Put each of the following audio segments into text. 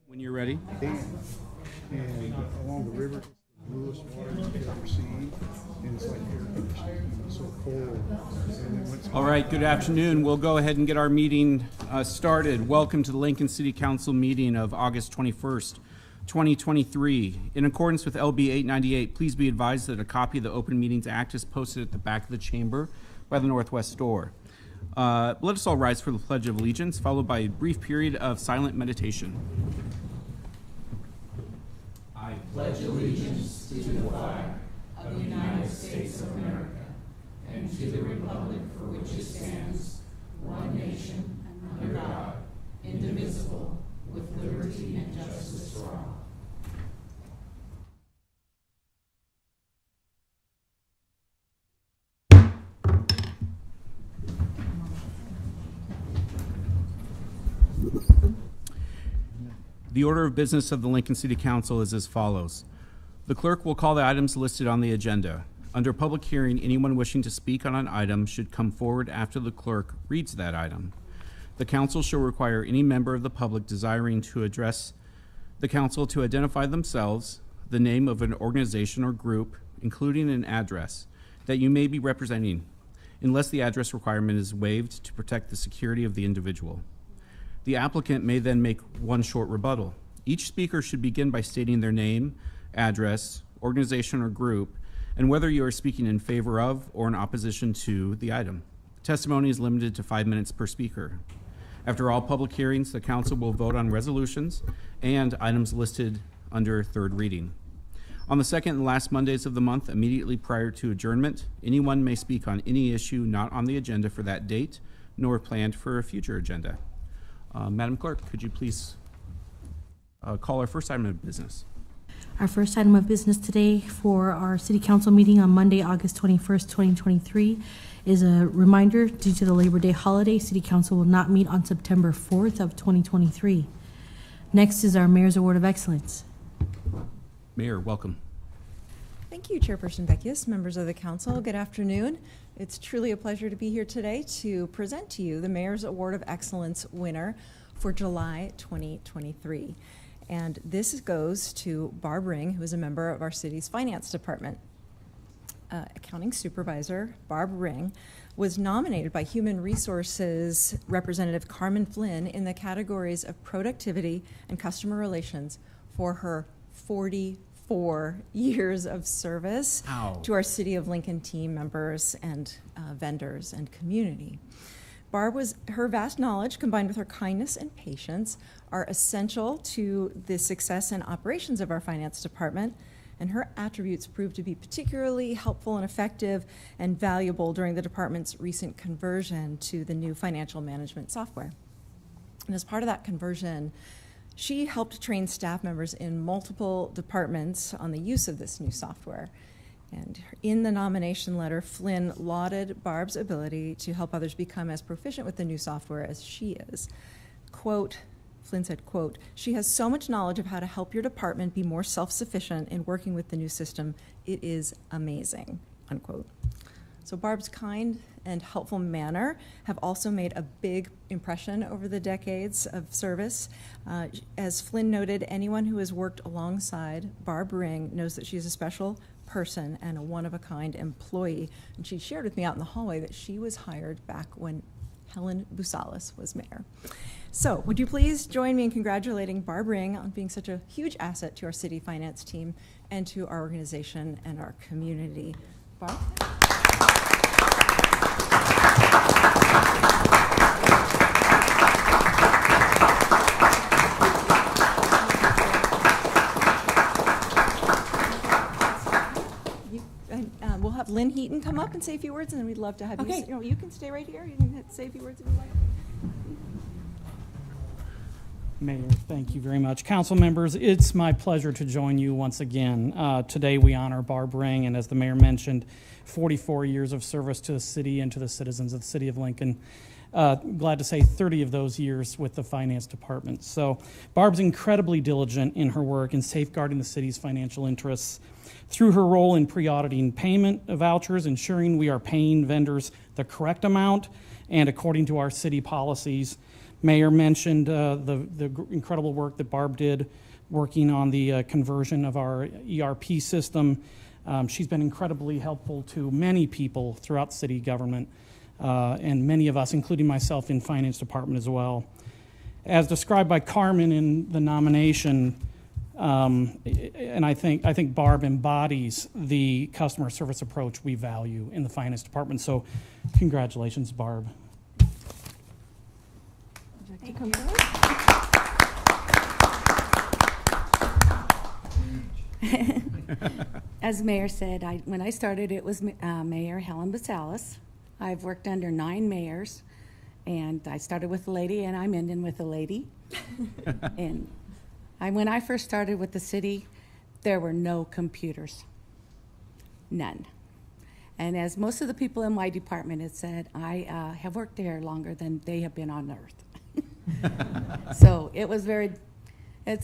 When you're ready. And along the river, it's the bluest water you could ever see, and it's like air conditioning. It's so cold. And then once All right, good afternoon. We'll go ahead and get our meeting started. Welcome to the Lincoln City Council meeting of August 21st, 2023. In accordance with LB 898, please be advised that a copy of the Open Meetings Act is posted at the back of the chamber by the northwest door. Let us all rise for the Pledge of Allegiance, followed by a brief period of silent meditation. I pledge allegiance to the flag of the United States of America and to the republic for which it stands, one nation, under God, indivisible, with liberty and justice for all. The order of business of the Lincoln City Council is as follows. The clerk will call the items listed on the agenda. Under public hearing, anyone wishing to speak on an item should come forward after the clerk reads that item. The council shall require any member of the public desiring to address the council to identify themselves, the name of an organization or group, including an address that you may be representing, unless the address requirement is waived to protect the security of the individual. The applicant may then make one short rebuttal. Each speaker should begin by stating their name, address, organization or group, and whether you are speaking in favor of or in opposition to the item. Testimony is limited to 5 minutes per speaker. After all public hearings, the council will vote on resolutions and items listed under third reading. On the second and last Mondays of the month, immediately prior to adjournment, anyone may speak on any issue not on the agenda for that date, nor planned for a future agenda. Madam Clerk, could you please call our first item of business? Our first item of business today for our City Council meeting on Monday, August 21st, 2023 is a reminder due to the Labor Day holiday, City Council will not meet on September 4th of 2023. Next is our Mayor's Award of Excellence. Mayor, welcome. Thank you, Chairperson Beckius, members of the council. Good afternoon. It's truly a pleasure to be here today to present to you the Mayor's Award of Excellence winner for July 2023. And this goes to Barb Ring, who is a member of our city's finance department. Accounting Supervisor Barb Ring was nominated by Human Resources Representative Carmen Flynn in the categories of productivity and customer relations for her 44 years of service to our City of Lincoln team members and vendors and community. Her vast knowledge combined with her kindness and patience are essential to the success and operations of our finance department, and her attributes proved to be particularly helpful and effective and valuable during the department's recent conversion to the new financial management software. And as part of that conversion, she helped train staff members in multiple departments on the use of this new software. And in the nomination letter, Flynn lauded Barb's ability to help others become as proficient with the new software as she is. Quote, Flynn said, quote, "She has so much knowledge of how to help your department be more self-sufficient in working with the new system. It is amazing," unquote. So Barb's kind and helpful manner have also made a big impression over the decades of service. As Flynn noted, anyone who has worked alongside Barb Ring knows that she's a special person and a one-of-a-kind employee. And she shared with me out in the hallway that she was hired back when Helen Busalis was mayor. So would you please join me in congratulating Barb Ring on being such a huge asset to our city finance team and to our organization and our community. Barb? We'll have Lynn Heaton come up and say a few words, and then we'd love to have you. You can stay right here. You can say a few words if you like. Mayor, thank you very much. Council members, it's my pleasure to join you once again. Today we honor Barb Ring, and as the mayor mentioned, 44 years of service to the city and to the citizens of the city of Lincoln. Glad to say 30 of those years with the finance department. So Barb's incredibly diligent in her work in safeguarding the city's financial interests through her role in pre-auditing payment of vouchers, ensuring we are paying vendors the correct amount and according to our city policies. Mayor mentioned the incredible work that Barb did working on the conversion of our ERP system. She's been incredibly helpful to many people throughout city government, and many of us, including myself, in finance department as well. As described by Carmen in the nomination, and I think Barb embodies the customer service approach we value in the finance department. So congratulations, Barb. As Mayor said, when I started, it was Mayor Helen Basalis. I've worked under 9 mayors, and I started with a lady, and I'm ending with a lady. And when I first started with the city, there were no computers, none. And as most of the people in my department had said, I have worked there longer than they have been on earth. So it was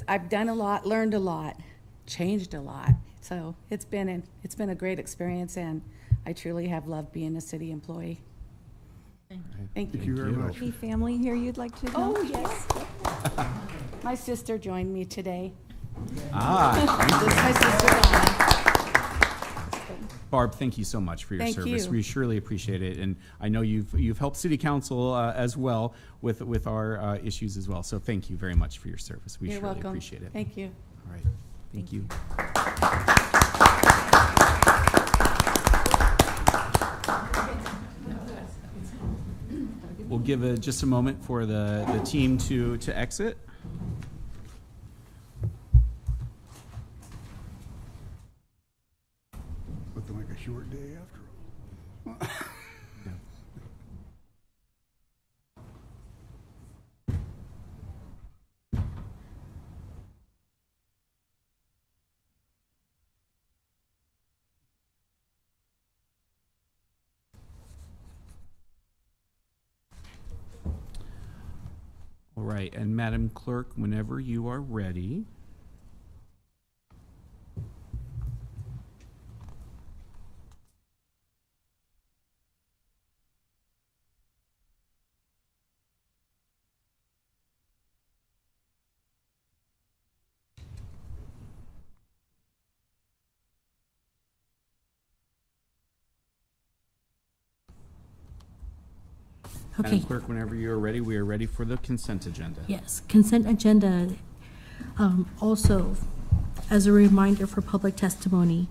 I've done a lot, learned a lot, changed a lot. So it's been a great experience, and I truly have loved being a city employee. Thank Thank you. you very much. Any family here you'd like to Oh, acknowledge? yes. My sister joined me today. Ah, This is my sister Donna. Barb, thank you so much for your Thank service. you. We surely appreciate it, and I know you've helped City Council as well with our issues as well. So thank you very much for your service. We You're surely welcome. appreciate it. Thank you. All right, thank you. We'll give just a moment for the team to exit. Looking like a short day after all. All right, and Madam Clerk, whenever you are ready. Okay. Madam Clerk, whenever you are ready, we are ready for the consent agenda. Yes, consent agenda. Also, as a reminder for public testimony,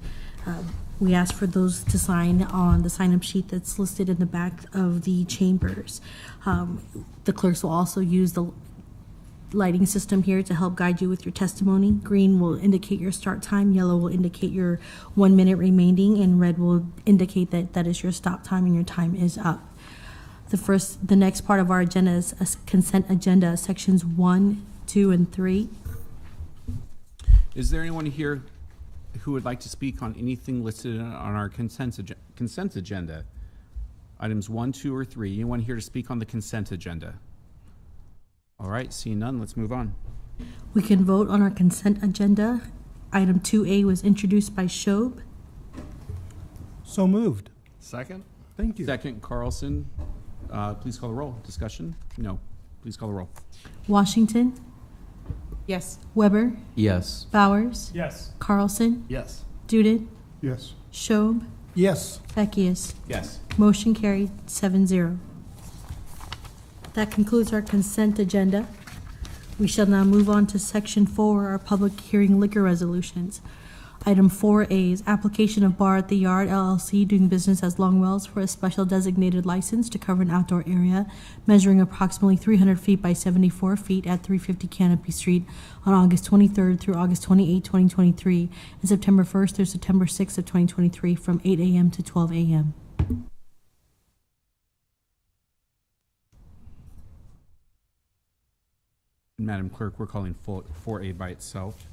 we ask for those to sign on the sign-up sheet that's listed in the back of the chambers. The clerks will also use the lighting system here to help guide you with your testimony. Green will indicate your start time, yellow will indicate your 1 minute remaining, and red will indicate that that is your stop time and your time is up. The next part of our agenda is a consent agenda, sections 1, 2, and 3. Is there anyone here who would like to speak on anything listed on our consent agenda? Items 1, 2, or 3. Anyone here to speak on the consent agenda? All right, seeing none, let's move on. We can vote on our consent agenda. Item 2A was introduced by Shob. So moved. Second? Thank you. Second, Carlson. Please call the roll. Discussion? No. Please call the roll. Washington, Yes. Weber, Yes. Bowers, Yes. Carlson, Yes. Dudit, Yes. Shob, Yes. Beckius. Yes. Motion carried 7-0. That concludes our consent agenda. We shall now move on to section 4, our public hearing liquor resolutions. Item 4A is application of Bar at the Yard LLC doing business as Longwells for a special designated license to cover an outdoor area measuring approximately 300 feet by 74 feet at 350 Canopy Street on August 23rd through August 28, 2023, and September 1st through September 6th of 2023 from 8 a.m. to 12 a.m. Madam Clerk, we're calling 4A by itself.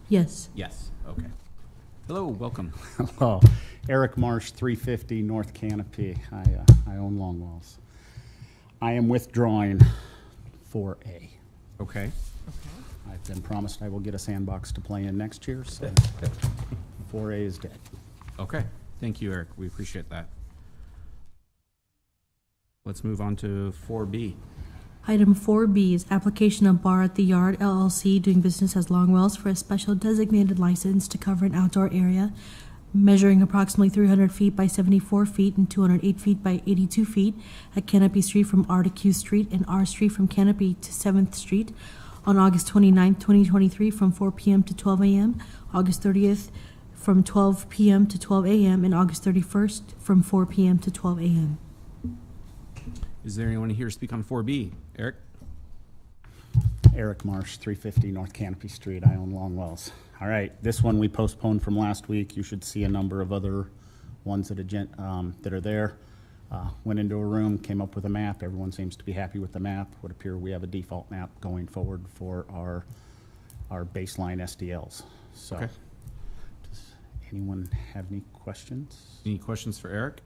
Yes. Yes. Okay. Hello, welcome. Hello, Eric Marsh, 350 North Canopy. I own Longwells. I am withdrawing 4A. Okay. I've been promised I will get a sandbox to play in next year, so 4A is dead. Okay. Thank you, Eric. We appreciate that. Let's move on to 4B. Item 4B is application of Bar at the Yard LLC doing business as Longwells for a special designated license to cover an outdoor area measuring approximately 300 feet by 74 feet and 208 feet by 82 feet at Canopy Street from R to Q Street and R Street from Canopy to 7th Street on August 29, 2023 from 4 p.m. to 12 a.m., August 30th from 12 p.m. to 12 a.m., and August 31st from 4 p.m. to 12 a.m. Is there anyone here to speak on 4B? Eric? Eric Marsh, 350 North Canopy Street. I own Longwells. All right, this one we postponed from last week. You should see a number of other ones that are there. Went into a room, came up with a map. Everyone seems to be happy with the map. Would appear we have a default map going forward for our baseline SDLs. So, Okay. does anyone have any questions? Any questions for Eric?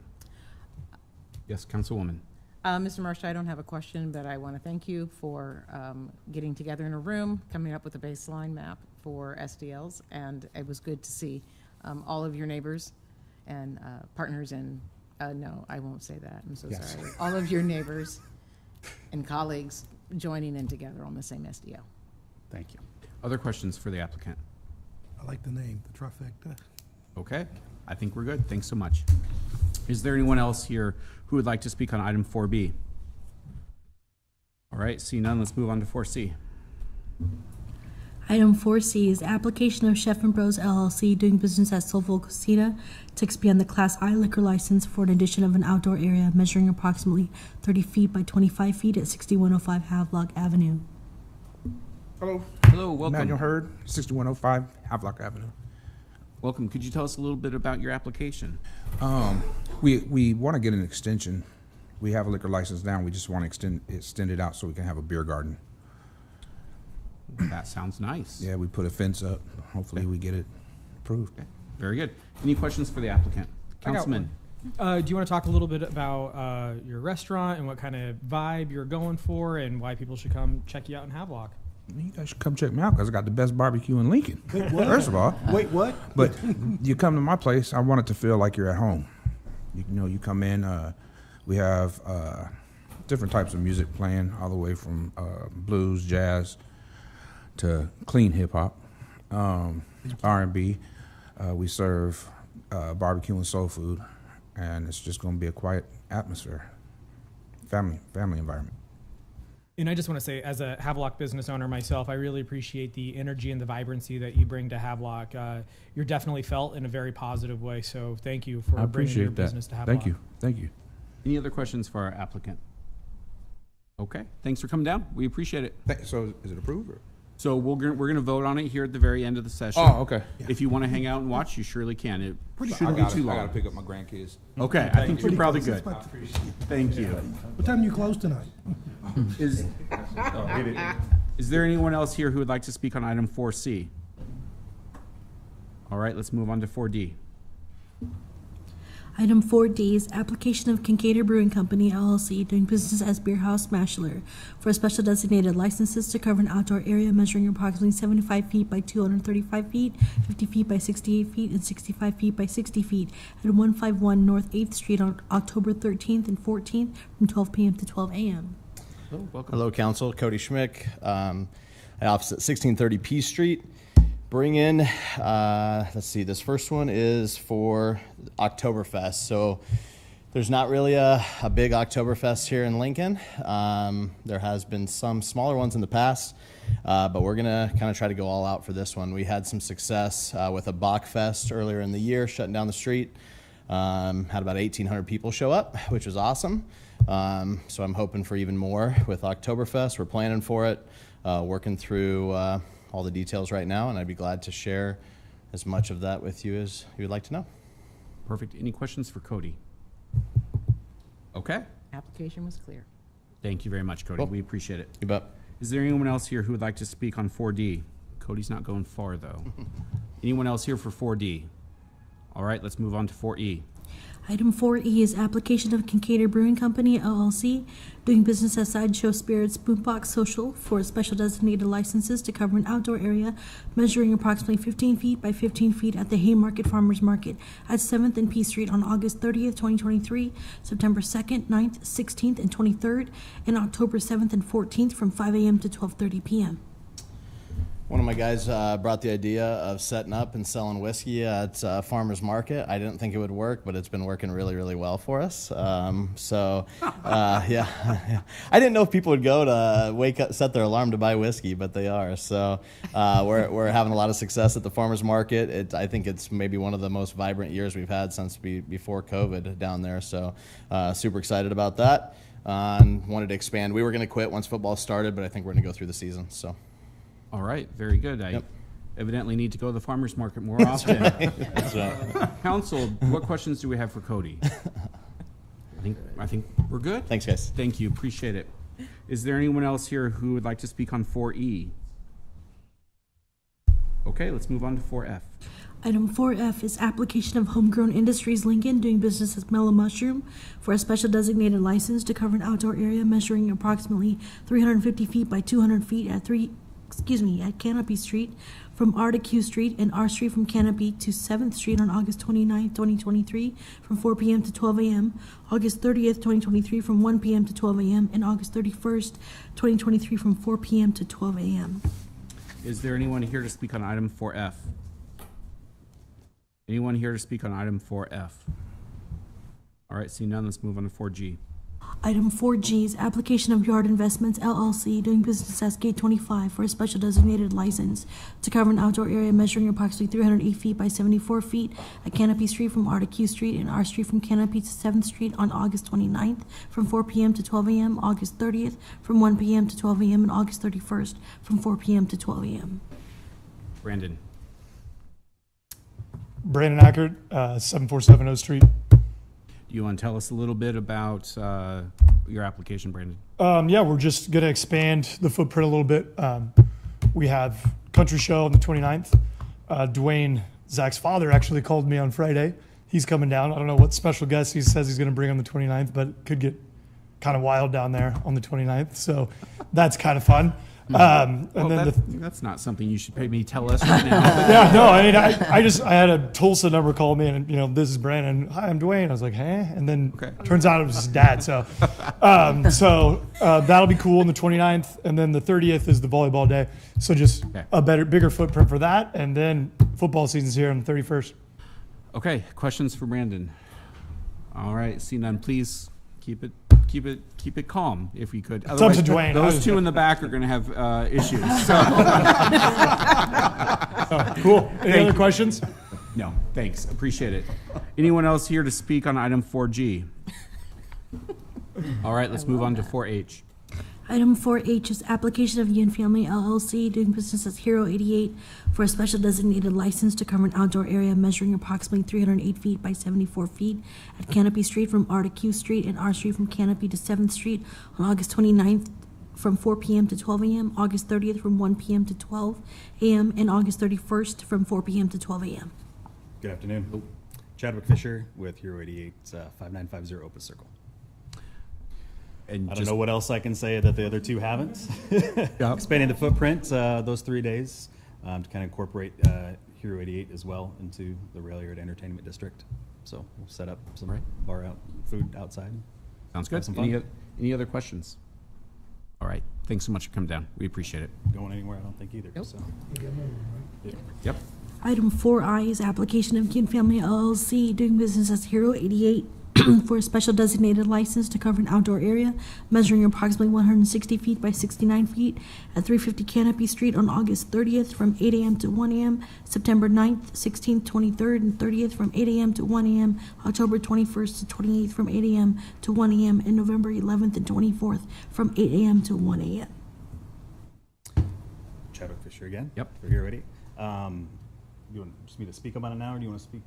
Yes, Councilwoman. Mr. Marsh, I don't have a question, but I want to thank you for getting together in a room, coming up with a baseline map for SDLs, and it was good to see all of your neighbors and partners in, no, I won't say that, I'm so Yes. sorry. All of your neighbors and colleagues joining in together on the same SDL. Thank you. Other questions for the applicant? I like the name, the trifecta. Okay, I think we're good. Thanks so much. Is there anyone else here who would like to speak on item 4B? All right, see none, let's move on to 4C. Item 4C is application of Chef and Bros LLC doing business at Soulful Cocina to expand the Class I liquor license for an addition of an outdoor area measuring approximately 30 feet by 25 feet at 6105 Havelock Avenue. Hello, Hello, welcome. Manuel Hurd, 6105 Havelock Avenue. Welcome. Could you tell us a little bit about your application? We want to get an extension. We have a liquor license now. We just want to extend it out so we can have a beer garden. That sounds nice. Yeah, we put a fence up. Hopefully, we get it approved. Okay, very good. Any questions for the applicant? I got Councilman? Do you want to talk a little bit about your restaurant and what kind of vibe you're going for and why people should come check you out in Havelock? You guys should come check me out because I got the best barbecue in Lincoln. Wait, what? First of all, Wait, what? but you come to my place, I want it to feel like you're at home. You know, you come in. We have different types of music playing, all the way from blues, jazz, to clean hip hop, R&B. We serve barbecue and soul food, and it's just going to be a quiet atmosphere, family environment. And I just want to say, as a Havelock business owner myself, I really appreciate the energy and the vibrancy that you bring to Havelock. You're definitely felt in a very positive way, so thank you for I bringing your appreciate that. business to Havelock. Thank you. Any other questions for our applicant? Okay, thanks for coming down. We appreciate it. So is it approved? Or? So we're gonna vote on it here at the very end of the session. Oh, okay. If you want to hang out and watch, you surely can. It shouldn't I be too gotta long. pick up my grandkids. Okay, I think you're probably good. Thank you. What time do you close tonight? Is there anyone else here who would like to speak on item 4C? All right, let's move on to 4D. Item 4D is application of Kincaid Brewing Company LLC doing business as Beer House Mashler for special designated licenses to cover an outdoor area measuring approximately 75 feet by 235 feet, 50 feet by 68 feet, and 65 feet by 60 feet at 151 North 8th Street on October 13th and 14th from 12 p.m. to 12 a.m. Oh, welcome. Hello, Council. Cody Schmick. I office at 1630 P Street. Bring in, let's see, this first one is for Oktoberfest. So there's not really a big Oktoberfest here in Lincoln. There has been some smaller ones in the past, but we're going to kind of try to go all out for this one. We had some success with a Bachfest earlier in the year, shutting down the street. Had about 1,800 people show up, which was awesome. So I'm hoping for even more with Oktoberfest. We're planning for it, working through all the details right now, and I'd be glad to share as much of that with you as you would like to know. Perfect. Any questions for Cody? Okay. Application was clear. Thank you very much, Cody. Cool. We appreciate it. You bet. Is there anyone else here who would like to speak on 4D? Cody's not going far, though. Anyone else here for 4D? All right, let's move on to 4E. Item 4E is application of Kincaid Brewing Company LLC, doing business as Sideshow Spirits Boombox Social for special designated licenses to cover an outdoor area measuring approximately 15 feet by 15 feet at the Haymarket Farmers Market at 7th and P Street on August 30th, 2023, September 2nd, 9th, 16th, and 23rd, and October 7th and 14th from 5 a.m. to 12:30 p.m. One of my guys brought the idea of setting up and selling whiskey at farmers market. I didn't think it would work, but it's been working really, really well for us. Yeah, I didn't know if people would go to wake up, set their alarm to buy whiskey, but they are. So we're having a lot of success at the farmers market. I think it's maybe one of the most vibrant years we've had since before COVID down there. So super excited about that. And wanted to expand. We were going to quit once football started, but I think we're going to go through the season. So. All right, very good. I Yep. evidently need to go to the farmer's market more often. That's right. Council, what questions do we have for Cody? I think we're good. Thanks, guys. Thank you, appreciate it. Is there anyone else here who would like to speak on 4E? Okay, let's move on to 4F. Item 4F is application of Homegrown Industries Lincoln, doing business as Mellow Mushroom, for a special designated license to cover an outdoor area measuring approximately 350 feet by 200 feet at Canopy Street from R to Q Street and R Street from Canopy to 7th Street on August 29th, 2023 from 4 p.m. to 12 a.m., August 30th, 2023 from 1 p.m. to 12 a.m., and August 31st, 2023 from 4 p.m. to 12 a.m. Is there anyone here to speak on item 4F? Anyone here to speak on item 4F? All right, seeing none, let's move on to 4G. Item 4G is application of Yard Investments LLC, doing business as Gate 25 for a special designated license to cover an outdoor area measuring approximately 308 feet by 74 feet at Canopy Street from R to Q Street and R Street from Canopy to 7th Street on August 29th from 4 p.m. to 12 a.m., August 30th from 1 p.m. to 12 a.m., and August 31st from 4 p.m. to 12 a.m. Brandon. Brandon Ackert, 747 O Street. Do you want to tell us a little bit about your application, Brandon? Yeah, we're just going to expand the footprint a little bit. We have Country Show on the 29th. Dwayne, Zach's father, actually called me on Friday. He's coming down. I don't know what special guest he says he's going to bring on the 29th, but it could get kind of wild down there on the 29th. So that's kind of fun. That's not something you should maybe tell us right now. Yeah, no, I mean, I had a Tulsa number call me and, this is Brandon. Hi, I'm Dwayne. I was like, hey, and then turns out it was his dad. So, that'll be cool on the 29th. And then the 30th is the volleyball day. So just a bigger footprint for that. And then football season's here on the 31st. Okay, questions for Brandon? All right, see none, please keep it calm if you could. It's up to Dwayne. Those two in the back are going to have issues. So. Cool. Any other questions? No, thanks. Appreciate it. Anyone else here to speak on item 4G? All right, let's move on to 4H. Item 4H is application of Yin Family LLC, doing business as Hero 88 for a special designated license to cover an outdoor area measuring approximately 308 feet by 74 feet at Canopy Street from R to Q Street and R Street from Canopy to 7th Street on August 29th from 4 p.m. to 12 a.m., August 30th from 1 p.m. to 12 a.m., and August 31st from 4 p.m. to 12 a.m. Good afternoon. Chadwick Fisher with Hero 88, 5950 Opus Circle. And I don't know what else I can say that the other two haven't. Expanding the footprint those 3 days to kind of incorporate Hero 88 as well into the Rail Yard Entertainment District. So we'll set up some food outside. Sounds good. Some fun. Any other questions? All right. Thanks so much for coming down. We appreciate it. Going anywhere, I don't think either. So. Yep. Item 4I is application of Yin Family LLC, doing business as Hero 88 for a special designated license to cover an outdoor area measuring approximately 160 feet by 69 feet at 350 Canopy Street on August 30th from 8 a.m. to 1 a.m., September 9th, 16th, 23rd, and 30th from 8 a.m. to 1 a.m., October 21st to 28th from 8 a.m. to 1 a.m., and November 11th and 24th from 8 a.m. to 1 a.m. Chadwick Fisher again. Yep. For Hero 88. You want just me to speak about it now, or do you want to speak?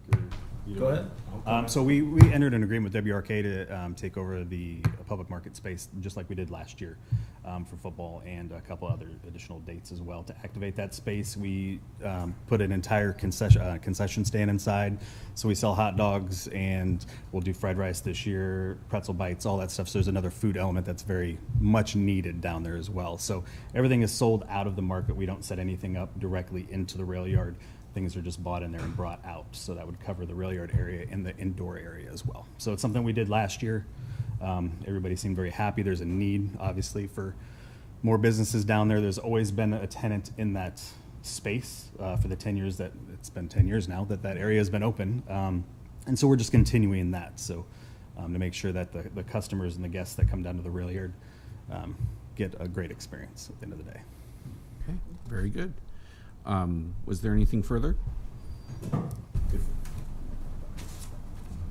Go ahead. So we entered an agreement with WRK to take over the public market space, just like we did last year. for football and a couple other additional dates as well. To activate that space, we put an entire concession stand inside. So we sell hot dogs, and we'll do fried rice this year, pretzel bites, all that stuff. So there's another food element that's very much needed down there as well. So everything is sold out of the market. We don't set anything up directly into the rail yard. Things are just bought in there and brought out. So that would cover the rail yard area and the indoor area as well. So it's something we did last year. Everybody seemed very happy. There's a need, obviously, for more businesses down there. There's always been a tenant in that space for the 10 years that it's been 10 years now that area has been open. And so we're just continuing that. So to make sure that the customers and the guests that come down to the rail yard get a great experience at the end of the day. Okay, very good. Was there anything further?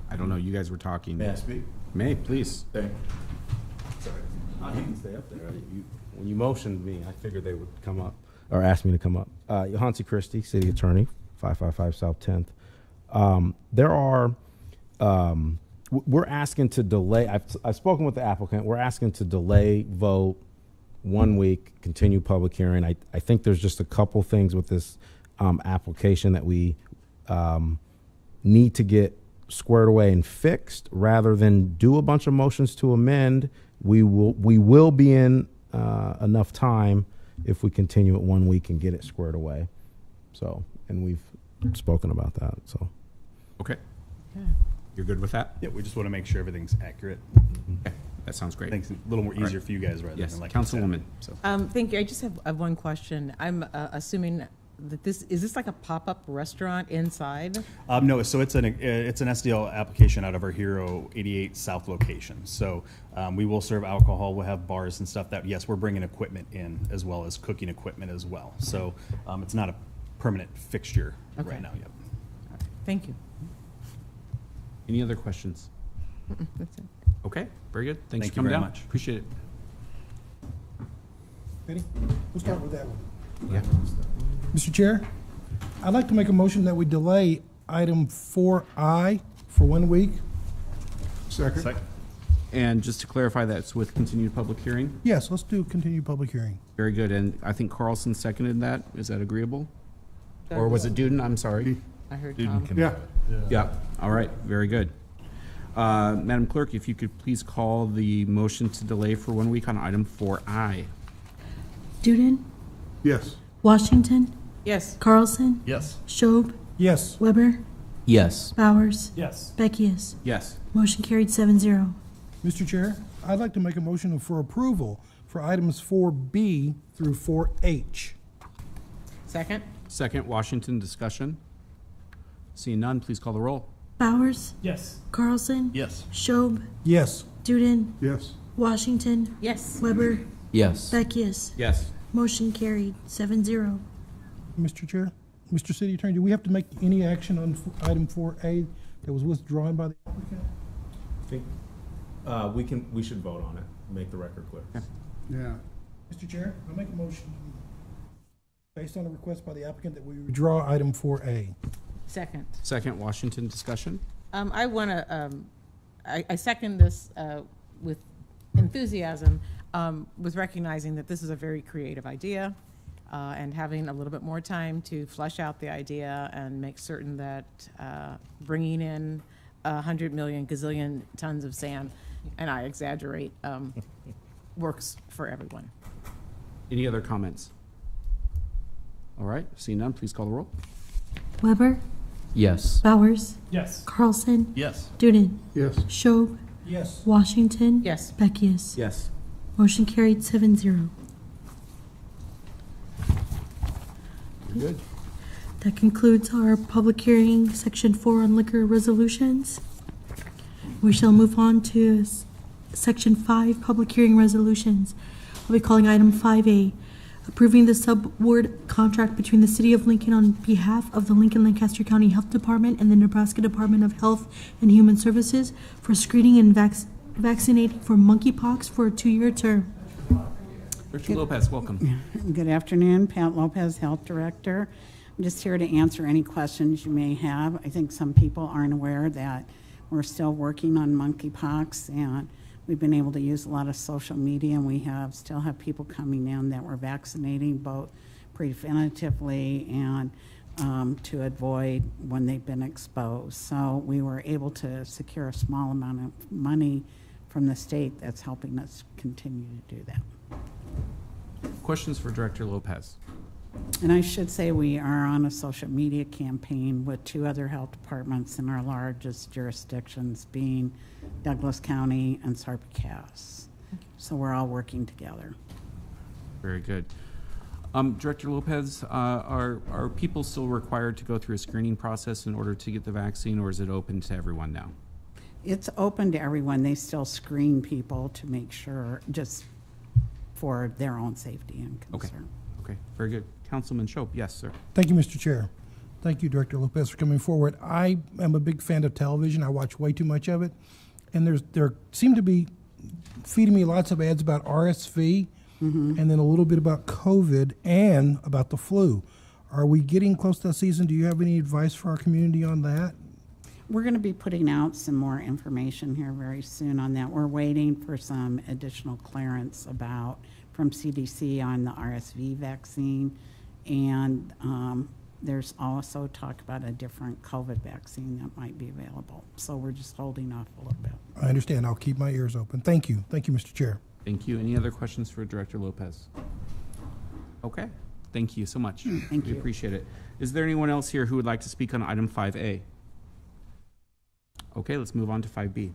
I don't know, you guys were talking. May I speak? May, please. Thank you. Sorry. You can stay up there. When you motioned me, I figured they would come up, or ask me to come up. Johansi Christie, City Attorney, 555 South 10th. We're asking to delay, I've spoken with the applicant, we're asking to delay vote 1 week, continue public hearing. I think there's just a couple things with this application that we need to get squared away and fixed. Rather than do a bunch of motions to amend, we will be in enough time if we continue it 1 week and get it squared away. So, and we've spoken about that, so. Okay. You're good with that? Yeah, we just want to make sure everything's accurate. Okay, that sounds great. Things a little more All right. easier for you guys rather Yes, than like Councilwoman. So. Thank you. I just have one question. I'm assuming that is this like a pop-up restaurant inside? No, so it's an SDL application out of our Hero 88 South location. So we will serve alcohol. We'll have bars and stuff. That yes, we're bringing equipment in as well as cooking equipment as well. So it's not a permanent fixture right now yet. Thank you. Any other questions? That's it. Okay, very good. Thanks Thank for coming you very down. much. Appreciate it. Ready? We'll start with that one. Yeah. Mr. Chair, I'd like to make a motion that we delay item 4I for 1 week. Second. And just to clarify, that's with continued public hearing? Yes, let's do continued public hearing. Very good. And I think Carlson seconded that. Is that agreeable? Or was it Duden? I'm sorry. I heard Tom. Yeah. Yeah. All right. Very good. Madam Clerk, if you could please call the motion to delay for 1 week on item 4I. Duden, Yes. Washington, Yes. Carlson, Yes. Schob, Yes. Weber, Yes. Bowers, Yes. Beckius. Yes. Motion carried 7-0. Mr. Chair, I'd like to make a motion for approval for items 4B through 4H. Second? Second, Washington, discussion. Seeing none, please call the roll. Bowers, Yes. Carlson, Yes. Schob, Yes. Duden, Yes. Washington, Yes. Weber, Yes. Beckius. Yes. Motion carried 7-0. Mr. Chair, Mr. City Attorney, do we have to make any action on item 4A that was withdrawn by the applicant? I think we should vote on it, make the record clear. Yeah. Mr. Chair, I make a motion based on a request by the applicant that we withdraw item 4A. Second. Second, Washington, discussion. I want to, I second this with enthusiasm, with recognizing that this is a very creative idea, and having a little bit more time to flesh out the idea and make certain that bringing in 100 million gazillion tons of sand, and I exaggerate, works for everyone. Any other comments? All right, seeing none, please call the roll. Weber, Yes. Bowers, Yes. Carlson, Yes. Duden, Yes. Schob, Yes. Washington. Yes. Beckius. Yes. Motion carried 7-0. Good. That concludes our public hearing, section 4 on liquor resolutions. We shall move on to section 5, public hearing resolutions. I'll be calling item 5A, approving the subaward contract between the City of Lincoln on behalf of the Lincoln-Lancaster County Health Department and the Nebraska Department of Health and Human Services for screening and vaccinating for monkeypox for a 2-year term. Richard Lopez, welcome. Good afternoon, Pat Lopez, Health Director. I'm just here to answer any questions you may have. I think some people aren't aware that we're still working on monkeypox, and We've been able to use a lot of social media, and we still have people coming in that we're vaccinating both preventatively and to avoid when they've been exposed. So we were able to secure a small amount of money from the state that's helping us continue to do that. Questions for Director Lopez? And I should say we are on a social media campaign with 2 other health departments in our largest jurisdictions, being Douglas County and Sarpy-Cass. So we're all working together. Very good. Director Lopez, are people still required to go through a screening process in order to get the vaccine, or is it open to everyone now? It's open to everyone. They still screen people to make sure, just for their own safety and concern. Okay, very good. Councilman Shope, yes, sir. Thank you, Mr. Chair. Thank you, Director Lopez, for coming forward. I am a big fan of television. I watch way too much of it. And there seem to be feeding me lots of ads about RSV, and then a little bit about COVID and about the flu. Are we getting close to that season? Do you have any advice for our community on that? We're going to be putting out some more information here very soon on that. We're waiting for some additional clearance from CDC on the RSV vaccine. And there's also talk about a different COVID vaccine that might be available. So we're just holding off a little bit. I understand. I'll keep my ears open. Thank you. Thank you, Mr. Chair. Thank you. Any other questions for Director Lopez? Okay, thank you so much. Thank We you. appreciate it. Is there anyone else here who would like to speak on item 5A? Okay, let's move on to 5B.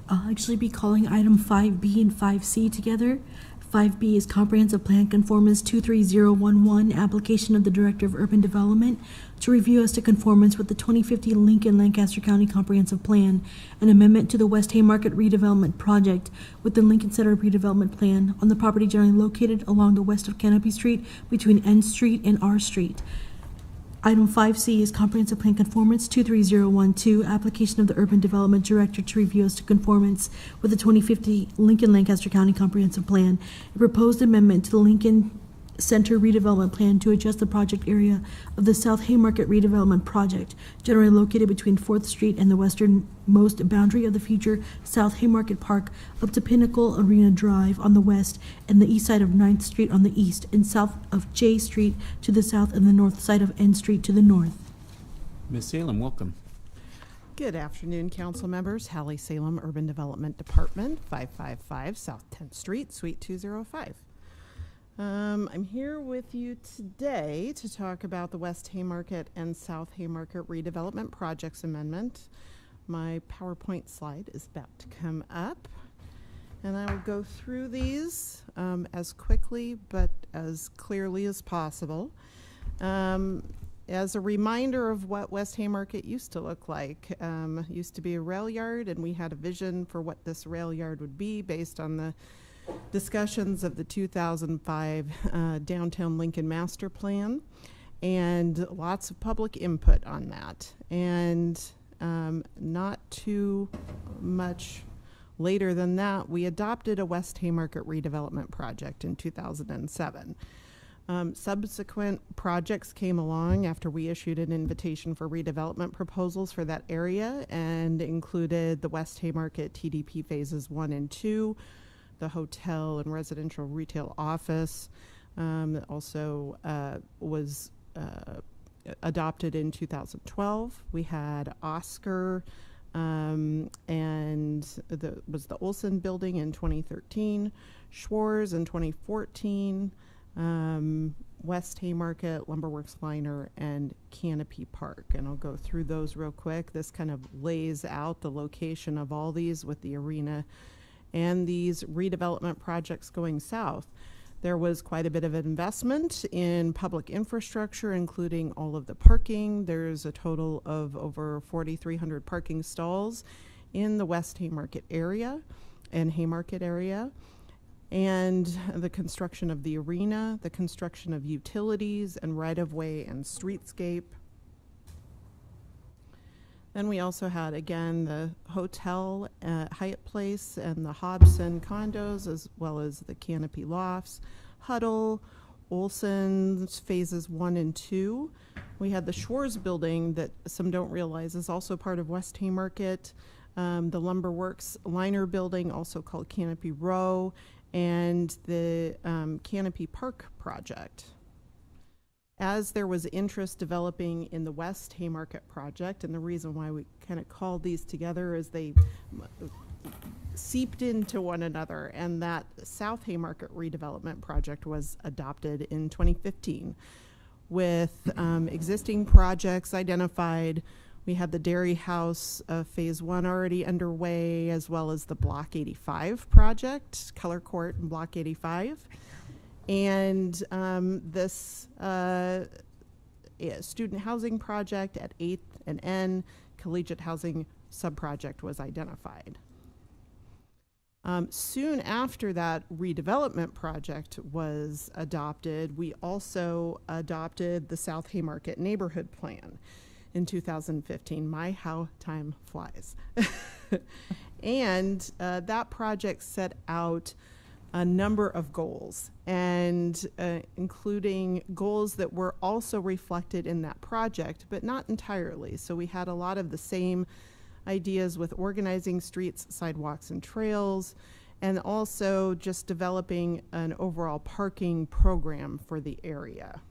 I'll actually be calling item 5B and 5C together. 5B is Comprehensive Plan Conformance 23011, application of the Director of Urban Development to review as to conformance with the 2050 Lincoln-Lancaster County Comprehensive Plan, an amendment to the West Haymarket redevelopment project with the Lincoln Center redevelopment plan on the property generally located along the west of Canopy Street between N Street and R Street. Item 5C is Comprehensive Plan Conformance 23012, application of the Urban Development Director to review as to conformance with the 2050 Lincoln-Lancaster County Comprehensive Plan, a proposed amendment to the Lincoln Center redevelopment plan to adjust the project area of the South Haymarket redevelopment project, generally located between 4th Street and the westernmost boundary of the future South Haymarket Park up to Pinnacle Arena Drive on the west and the east side of 9th Street on the east and south of J Street to the south and the north side of N Street to the north. Ms. Salem, welcome. Good afternoon, council members. Hallie Salem, Urban Development Department, 555 South 10th Street, Suite 205. I'm here with you today to talk about the West Haymarket and South Haymarket redevelopment projects amendment. My PowerPoint slide is about to come up, and I will go through these as quickly but as clearly as possible. As a reminder of what West Haymarket used to look like, it used to be a rail yard, and we had a vision for what this rail yard would be based on the discussions of the 2005 Downtown Lincoln Master Plan, and lots of public input on that. And not too much later than that, we adopted a West Haymarket redevelopment project in 2007. Subsequent projects came along after we issued an invitation for redevelopment proposals for that area, and included the West Haymarket TDP phases 1 and 2, the hotel and residential retail office. Also was adopted in 2012. We had Oscar and was the Olson building in 2013, Schwarz in 2014, West Haymarket, Lumberworks Liner, and Canopy Park. And I'll go through those real quick. This kind of lays out the location of all these with the arena and these redevelopment projects going south. There was quite a bit of investment in public infrastructure, including all of the parking. There's a total of over 4,300 parking stalls in the West Haymarket area and Haymarket area. And the construction of the arena, the construction of utilities and right-of-way and streetscape. Then we also had, again, the hotel at Hyatt Place and the Hobson condos, as well as the Canopy Lofts, Huddle, Olson's phases 1 and 2. We had the Schwarz building that some don't realize is also part of West Haymarket. the Lumberworks Liner Building, also called Canopy Row, and the Canopy Park project. As there was interest developing in the West Haymarket project, and the reason why we kind of called these together is they seeped into one another, and that South Haymarket redevelopment project was adopted in 2015 with existing projects identified. We had the Dairy House Phase 1 already underway, as well as the Block 85 project, Color Court and Block 85. And this student housing project at 8th and N, collegiate housing subproject was identified. Soon after that redevelopment project was adopted, we also adopted the South Haymarket Neighborhood Plan in 2015. My, how time flies. And that project set out a number of goals, and including goals that were also reflected in that project, but not entirely. So we had a lot of the same ideas with organizing streets, sidewalks, and trails, and also just developing an overall parking program for the area.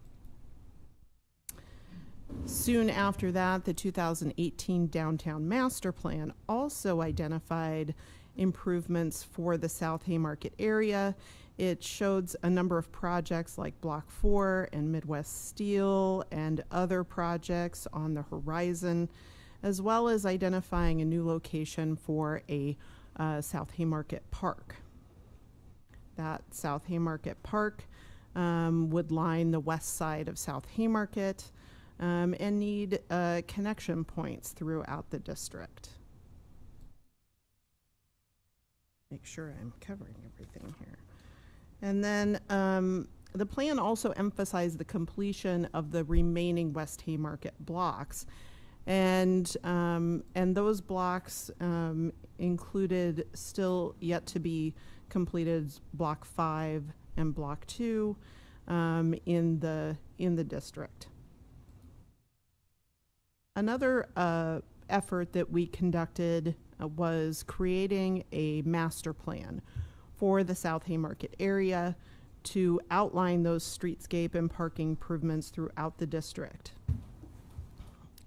Soon after that, the 2018 Downtown Master Plan also identified improvements for the South Haymarket area. It showed a number of projects like Block 4 and Midwest Steel and other projects on the horizon, as well as identifying a new location for a South Haymarket Park. That South Haymarket Park would line the west side of South Haymarket and need connection points throughout the district. Make sure I'm covering everything here. And then the plan also emphasized the completion of the remaining West Haymarket blocks. And those blocks included still yet to be completed Block 5 and Block 2 in the district. Another effort that we conducted was creating a master plan for the South Haymarket area to outline those streetscape and parking improvements throughout the district,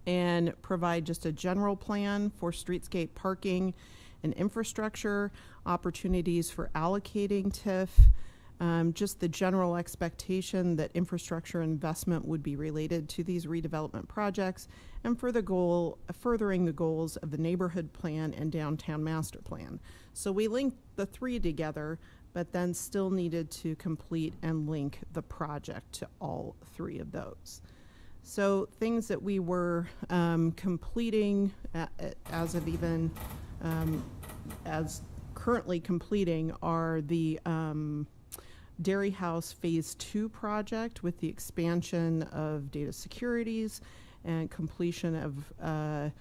and provide just a general plan for streetscape parking and infrastructure, opportunities for allocating TIF, just the general expectation that infrastructure investment would be related to these redevelopment projects, and for the furthering the goals of the neighborhood plan and downtown master plan. So we linked the three together, but then still needed to complete and link the project to all three of those. So things that we were completing as of even, as currently completing are the Dairy House Phase 2 project with the expansion of data securities and completion of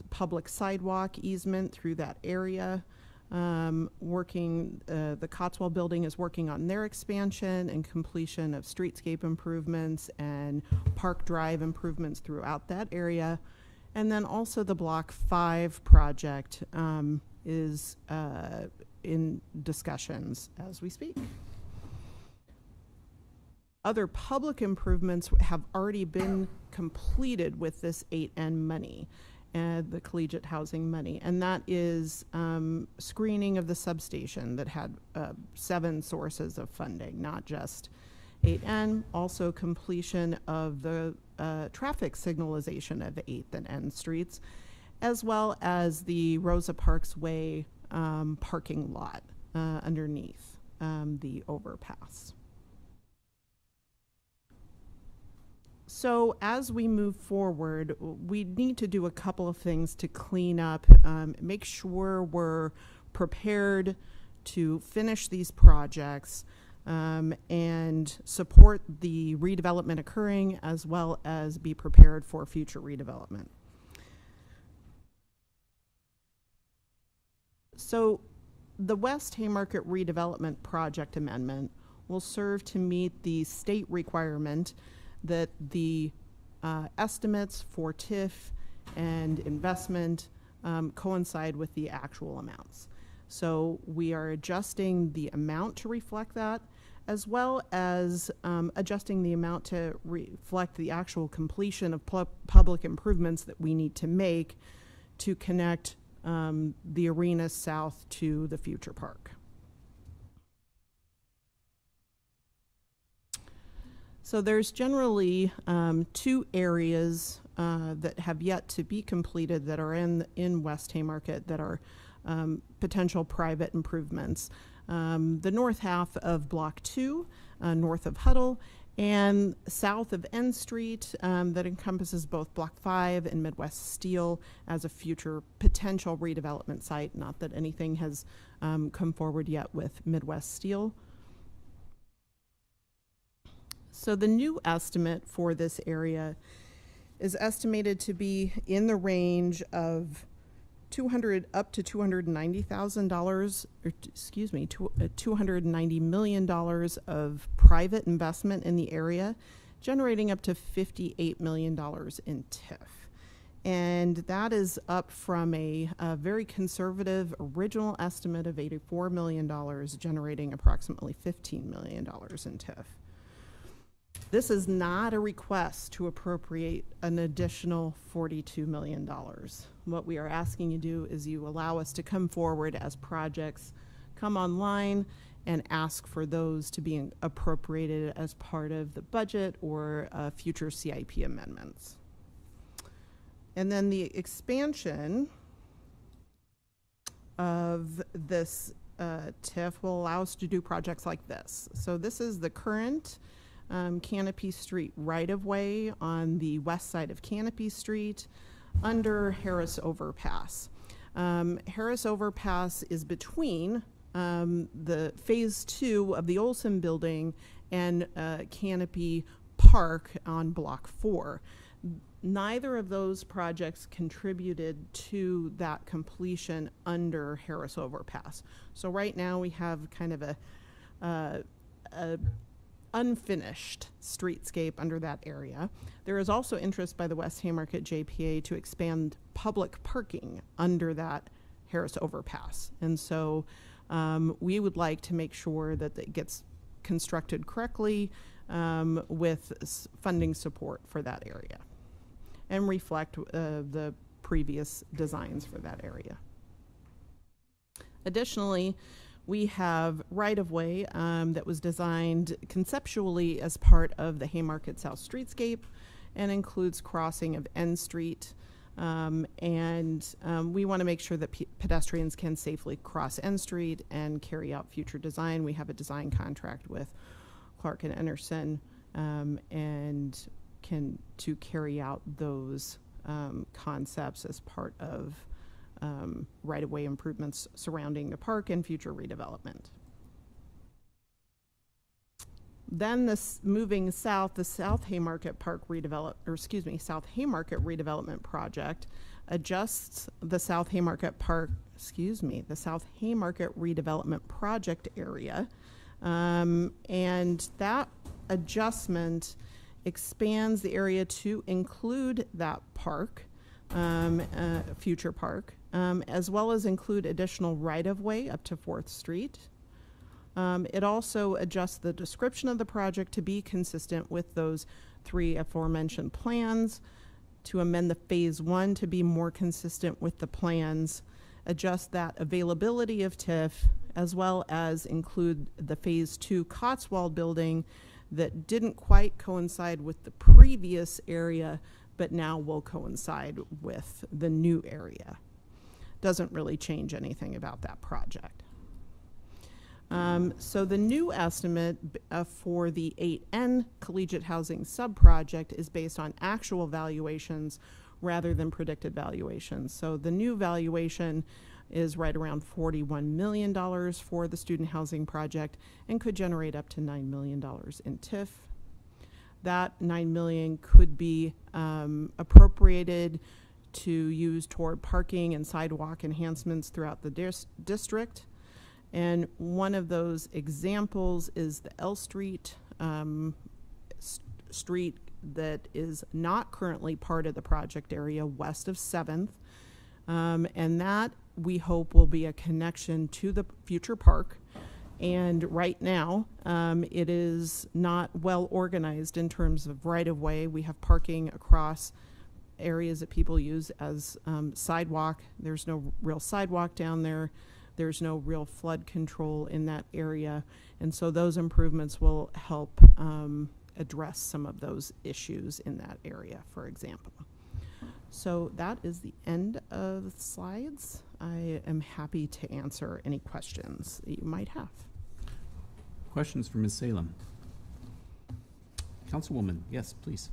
public sidewalk easement through that area. The Cotswold Building is working on their expansion and completion of streetscape improvements and Park Drive improvements throughout that area. And then also the Block 5 project is in discussions as we speak. Other public improvements have already been completed with this 8N money, the collegiate housing money, and that is screening of the substation that had 7 sources of funding, not just 8N, also completion of the traffic signalization of 8th and N streets, as well as the Rosa Parks Way parking lot underneath the overpass. So as we move forward, we need to do a couple of things to clean up, make sure we're prepared to finish these projects and support the redevelopment occurring, as well as be prepared for future redevelopment. So the West Haymarket redevelopment project amendment will serve to meet the state requirement that the estimates for TIF and investment coincide with the actual amounts. So we are adjusting the amount to reflect that, as well as adjusting the amount to reflect the actual completion of public improvements that we need to make to connect the arena south to the future park. So there's generally two areas that have yet to be completed that are in West Haymarket that are potential private improvements. The north half of Block 2, north of Huddle, and south of N Street, that encompasses both Block 5 and Midwest Steel as a future potential redevelopment site. Not that anything has come forward yet with Midwest Steel. So the new estimate for this area is estimated to be in the range of up to $290,000, or excuse me, $290 million of private investment in the area, generating up to $58 million in TIF. And that is up from a very conservative original estimate of $84 million, generating approximately $15 million in TIF. This is not a request to appropriate an additional $42 million. What we are asking you to do is you allow us to come forward as projects come online and ask for those to be appropriated as part of the budget or future CIP amendments. And then the expansion of this TIF will allow us to do projects like this. So this is the current Canopy Street right-of-way on the west side of Canopy Street under Harris Overpass. Harris Overpass is between the phase 2 of the Olson building and Canopy Park on Block 4. Neither of those projects contributed to that completion under Harris Overpass. So right now we have kind of a unfinished streetscape under that area. There is also interest by the West Haymarket JPA to expand public parking under that Harris Overpass. And so we would like to make sure that it gets constructed correctly with funding support for that area and reflect the previous designs for that area. Additionally, we have right-of-way that was designed conceptually as part of the Haymarket South Streetscape and includes crossing of N Street. We want to make sure that pedestrians can safely cross N Street and carry out future design. We have a design contract with Clark and Anderson and to carry out those concepts as part of right-of-way improvements surrounding the park and future redevelopment. Then this moving south, the South Haymarket Park South Haymarket redevelopment project adjusts the South Haymarket the South Haymarket redevelopment project area, and that adjustment expands the area to include that park, future park, as well as include additional right-of-way up to 4th Street. It also adjusts the description of the project to be consistent with those 3 aforementioned plans, to amend the phase 1 to be more consistent with the plans, adjust that availability of TIF, as well as include the phase 2 Cotswold building that didn't quite coincide with the previous area, but now will coincide with the new area. Doesn't really change anything about that project. So the new estimate for the 8N Collegiate Housing Subproject is based on actual valuations rather than predicted valuations. So the new valuation is right around $41 million for the student housing project and could generate up to $9 million in TIF. That $9 million could be appropriated to use toward parking and sidewalk enhancements throughout the district. And one of those examples is the L Street street that is not currently part of the project area west of 7th. And that, we hope, will be a connection to the future park. And right now, it is not well organized in terms of right-of-way. We have parking across areas that people use as sidewalk. There's no real sidewalk down there. There's no real flood control in that area. And so those improvements will help address some of those issues in that area, for example. So that is the end of the slides. I am happy to answer any questions that you might have. Questions for Ms. Salem? Councilwoman, yes, please.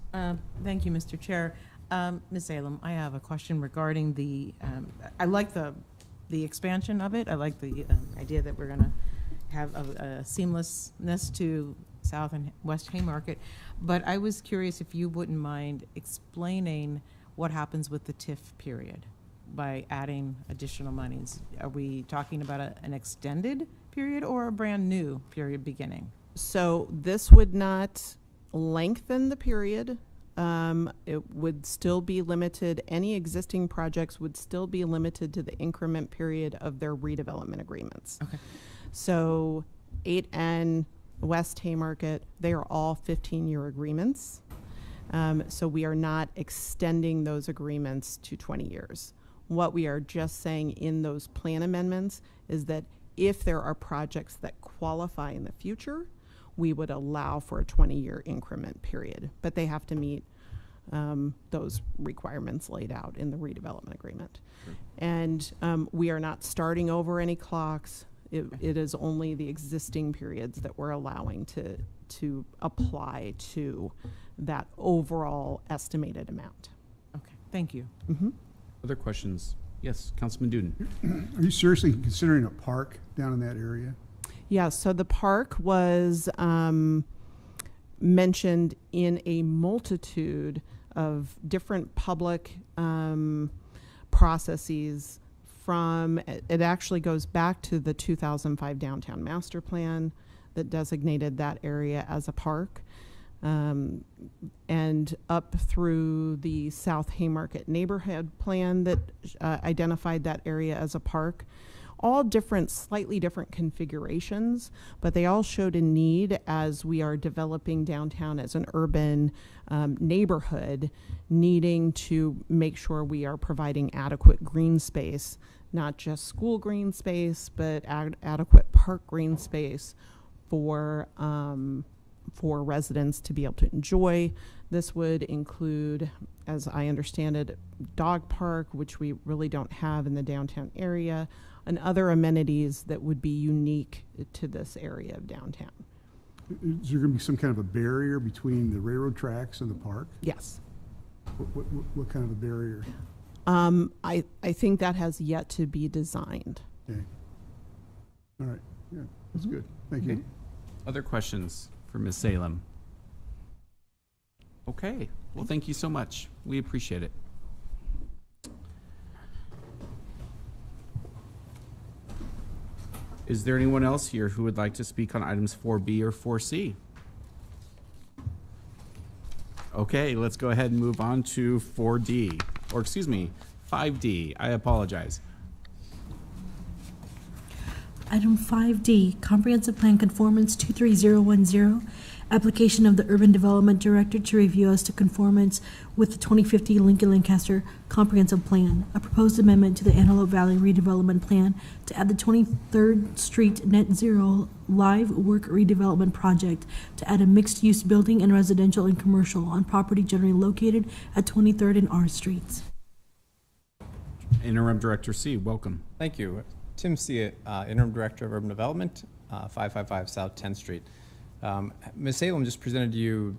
Thank you, Mr. Chair. Ms. Salem, I have a question regarding the, I like the expansion of it. I like the idea that we're going to have a seamlessness to South and West Haymarket. But I was curious if you wouldn't mind explaining what happens with the TIF period by adding additional monies. Are we talking about an extended period or a brand new period beginning? So this would not lengthen the period. It would still be limited. Any existing projects would still be limited to the increment period of their redevelopment agreements. Okay. So 8N, West Haymarket, they are all 15-year agreements. So we are not extending those agreements to 20 years. What we are just saying in those plan amendments is that if there are projects that qualify in the future, we would allow for a 20-year increment period, but they have to meet those requirements laid out in the redevelopment agreement. Sure. And we are not starting over any clocks. It is only the existing periods that we're allowing to apply to that overall estimated amount. Okay, thank you. Mm-hmm. Other questions? Yes, Councilman Duden. Are you seriously considering a park down in that area? Yeah, so the park was mentioned in a multitude of different public processes from, it actually goes back to the 2005 Downtown Master Plan that designated that area as a park, and up through the South Haymarket Neighborhood Plan that identified that area as a park. All different, slightly different configurations, but they all showed a need as we are developing downtown as an urban neighborhood, needing to make sure we are providing adequate green space, not just school green space, but adequate park green space for residents to be able to enjoy. This would include, as I understand it, dog park, which we really don't have in the downtown area, and other amenities that would be unique to this area of downtown. Is there going to be some kind of a barrier between the railroad tracks and the park? Yes. What kind of a barrier? I think that has yet to be designed. Okay. All right. Yeah, that's good. Thank you. Other questions for Ms. Salem? Okay. Well, thank you so much. We appreciate it. Is there anyone else here who would like to speak on items 4B or 4C? Okay, let's go ahead and move on to 4D, or excuse me, 5D. I apologize. Item 5D, Comprehensive Plan Conformance 23010, application of the Urban Development Director to review as to conformance with the 2050 Lincoln Lancaster Comprehensive Plan. A proposed amendment to the Antelope Valley Redevelopment Plan to add the 23rd Street Net Zero Live Work Redevelopment Project to add a mixed-use building and residential and commercial on property generally located at 23rd and R Streets. Interim Director C, welcome. Thank you. Tim C., Interim Director of Urban Development, 555 South 10th Street. Ms. Salem just presented to you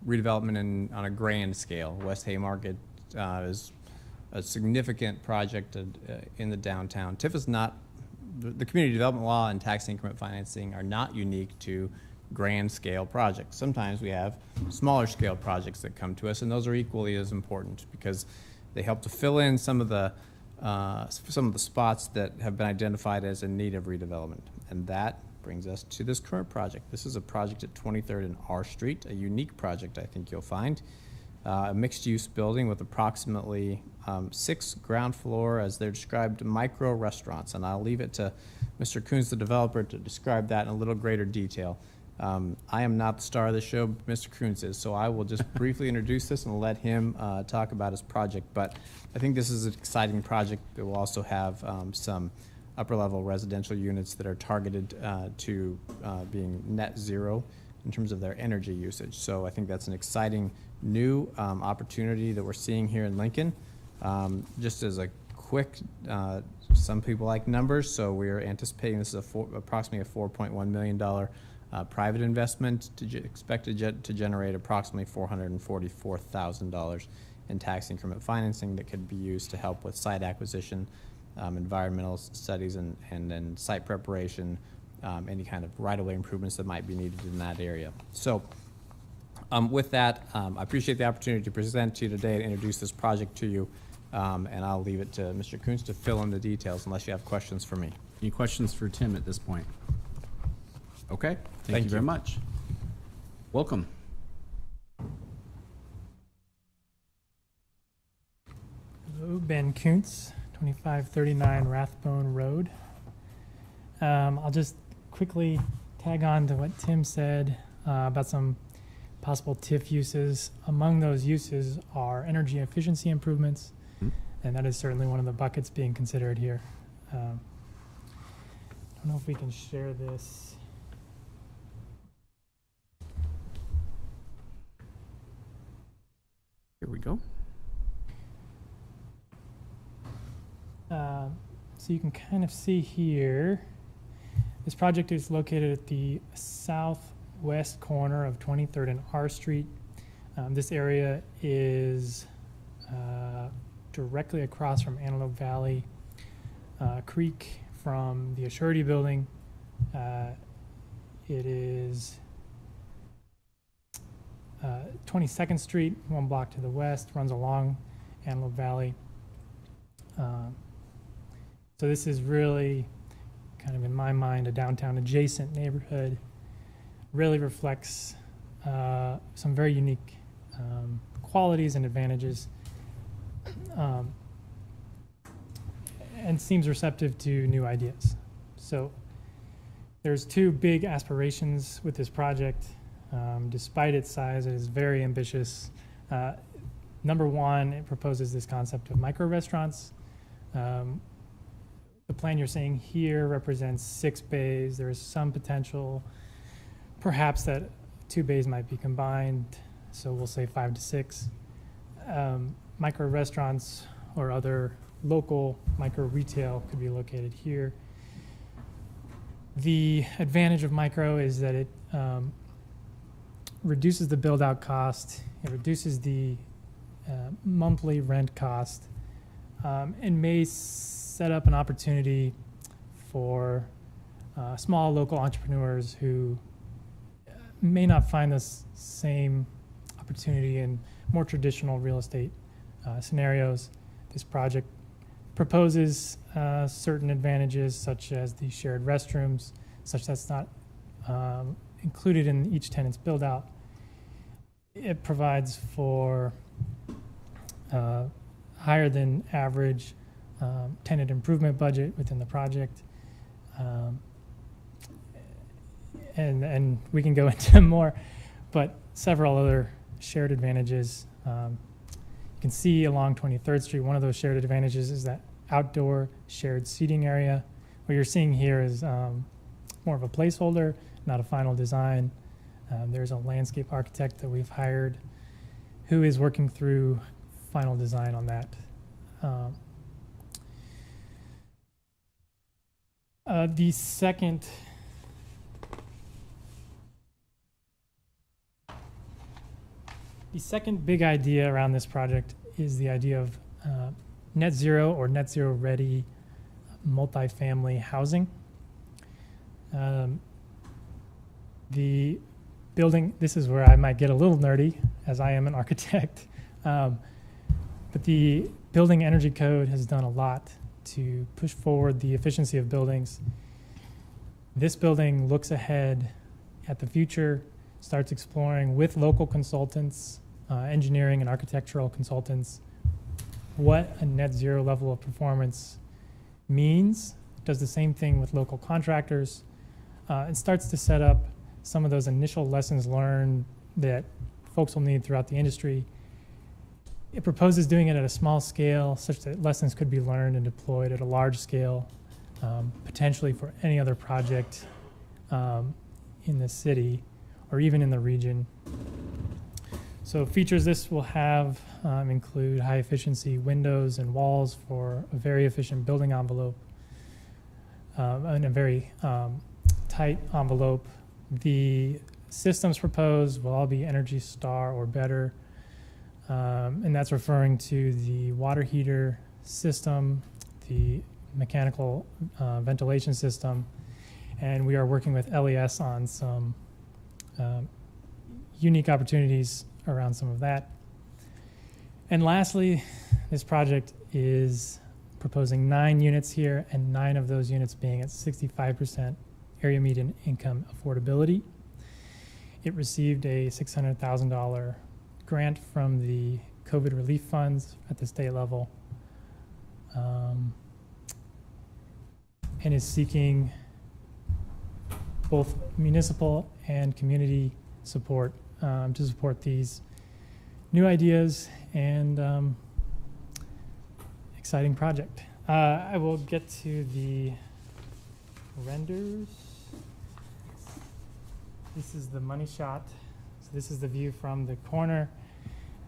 redevelopment on a grand scale. West Haymarket is a significant project in the downtown. TIF is not, the community development law and tax increment financing are not unique to grand scale projects. Sometimes we have smaller scale projects that come to us, and those are equally as important because they help to fill in some of the spots that have been identified as in need of redevelopment. And that brings us to this current project. This is a project at 23rd and R Street, a unique project I think you'll find. a mixed-use building with approximately 6 ground floor, as they're described, micro restaurants. And I'll leave it to Mr. Coons, the developer, to describe that in a little greater detail. I am not the star of the show, but Mr. Coons is, so I will just briefly introduce this and let him talk about his project. But I think this is an exciting project that will also have some upper-level residential units that are targeted to being net zero in terms of their energy usage. So I think that's an exciting new opportunity that we're seeing here in Lincoln. Just as a quick, some people like numbers, so we're anticipating this is approximately a $4.1 million private investment expected to generate approximately $444,000 in tax increment financing that could be used to help with site acquisition, environmental studies, and then site preparation, any kind of right-of-way improvements that might be needed in that area. So with that, I appreciate the opportunity to present to you today and introduce this project to you, and I'll leave it to Mr. Coons to fill in the details unless you have questions for me. Any questions for Tim at this point? Okay, thank you very much. Welcome. Hello, Ben Kuntz, 2539 Rathbone Road. I'll just quickly tag on to what Tim said about some possible TIF uses. Among those uses are energy efficiency improvements, and that is certainly one of the buckets being considered here. I don't know if we can share this. Here we go. So you can kind of see here, this project is located at the southwest corner of 23rd and R Street. This area is directly across from Antelope Valley Creek from the Assurity Building. It is 22nd Street, 1 block to the west, runs along Antelope Valley. So this is really kind of, in my mind, a downtown adjacent neighborhood. Really reflects some very unique qualities and advantages, and seems receptive to new ideas. So there's two big aspirations with this project. Despite its size, it is very ambitious. Number one, it proposes this concept of micro restaurants. The plan you're seeing here represents 6 bays. There is some potential, perhaps, that 2 bays might be combined, so we'll say 5 to 6. Micro restaurants or other local micro retail could be located here. The advantage of micro is that it reduces the build-out cost, it reduces the monthly rent cost, and may set up an opportunity for small local entrepreneurs who may not find this same opportunity in more traditional real estate scenarios. This project proposes certain advantages, such as the shared restrooms, such that's not included in each tenant's build-out. It provides for higher than average tenant improvement budget within the project. And we can go into more, but several other shared advantages. You can see along 23rd Street, one of those shared advantages is that outdoor shared seating area. What you're seeing here is more of a placeholder, not a final design. There's a landscape architect that we've hired who is working through final design on that. The second big idea around this project is the idea of net zero or net zero ready multifamily housing. The building, this is where I might get a little nerdy, as I am an architect, but the Building Energy Code has done a lot to push forward the efficiency of buildings. This building looks ahead at the future, starts exploring with local consultants engineering and architectural consultants what a net zero level of performance means, does the same thing with local contractors, and starts to set up some of those initial lessons learned that folks will need throughout the industry. It proposes doing it at a small scale such that lessons could be learned and deployed at a large scale, potentially for any other project in the city or even in the region. So features this will have include high efficiency windows and walls for a very efficient building envelope and a very tight envelope. The systems proposed will all be Energy Star or better, and that's referring to the water heater system, the mechanical ventilation system, and we are working with LES on some unique opportunities around some of that. And lastly, this project is proposing 9 units here, and 9 of those units being at 65% area median income affordability. It received a $600,000 grant from the COVID relief funds at the state level, and is seeking both municipal and community support to support these new ideas and exciting project. I will get to the renders. This is the money shot. So this is the view from the corner.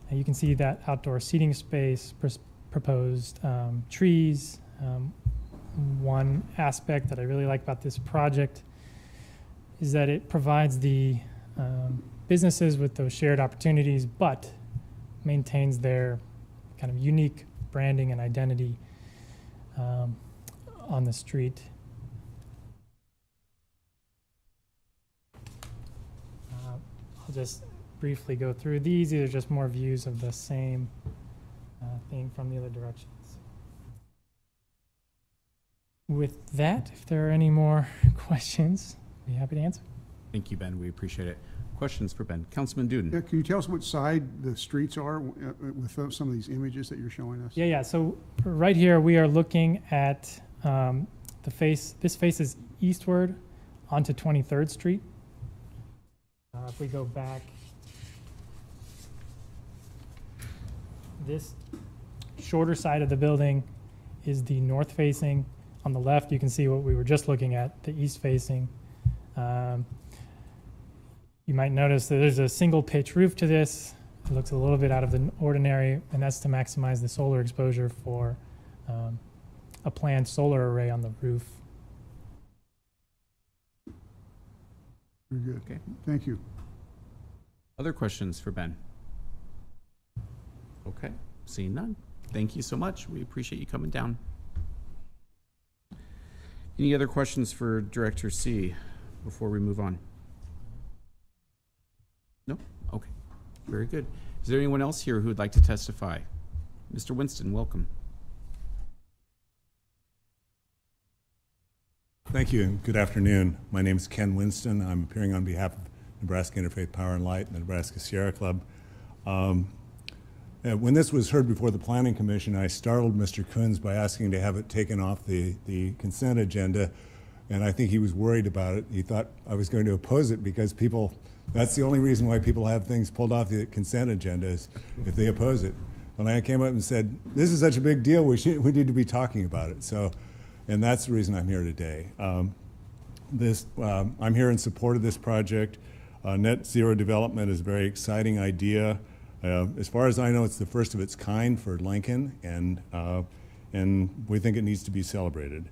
And you can see that outdoor seating space, proposed trees. One aspect that I really like about this project is that it provides the businesses with those shared opportunities, but maintains their kind of unique branding and identity on the street. I'll just briefly go through these. These are just more views of the same thing from the other directions. With that, if there are any more questions, I'd be happy to answer. Thank you, Ben. We appreciate it. Questions for Ben? Councilman Duden. Yeah, can you tell us which side the streets are with some of these images that you're showing us? Yeah. So right here, we are looking at the face. This faces eastward onto 23rd Street. If we go back, this shorter side of the building is the north facing. On the left, you can see what we were just looking at, the east facing. You might notice that there's a single pitch roof to this. It looks a little bit out of the ordinary, and that's to maximize the solar exposure for a planned solar array on the roof. Very good. Okay. Thank you. Other questions for Ben? Okay, seeing none. Thank you so much. We appreciate you coming down. Any other questions for Director C before we move on? No? Okay, very good. Is there anyone else here who would like to testify? Mr. Winston, welcome. Thank you and good afternoon. My name is Ken Winston. I'm appearing on behalf of Nebraska Interfaith Power and Light and the Nebraska Sierra Club. When this was heard before the Planning Commission, I startled Mr. Kunz by asking to have it taken off the consent agenda, and I think he was worried about it. He thought I was going to oppose it because that's the only reason why people have things pulled off the consent agenda is if they oppose it. When I came up and said, this is such a big deal, we need to be talking about it. And that's the reason I'm here today. I'm here in support of this project. Net zero development is a very exciting idea. As far as I know, it's the first of its kind for Lincoln, and we think it needs to be celebrated.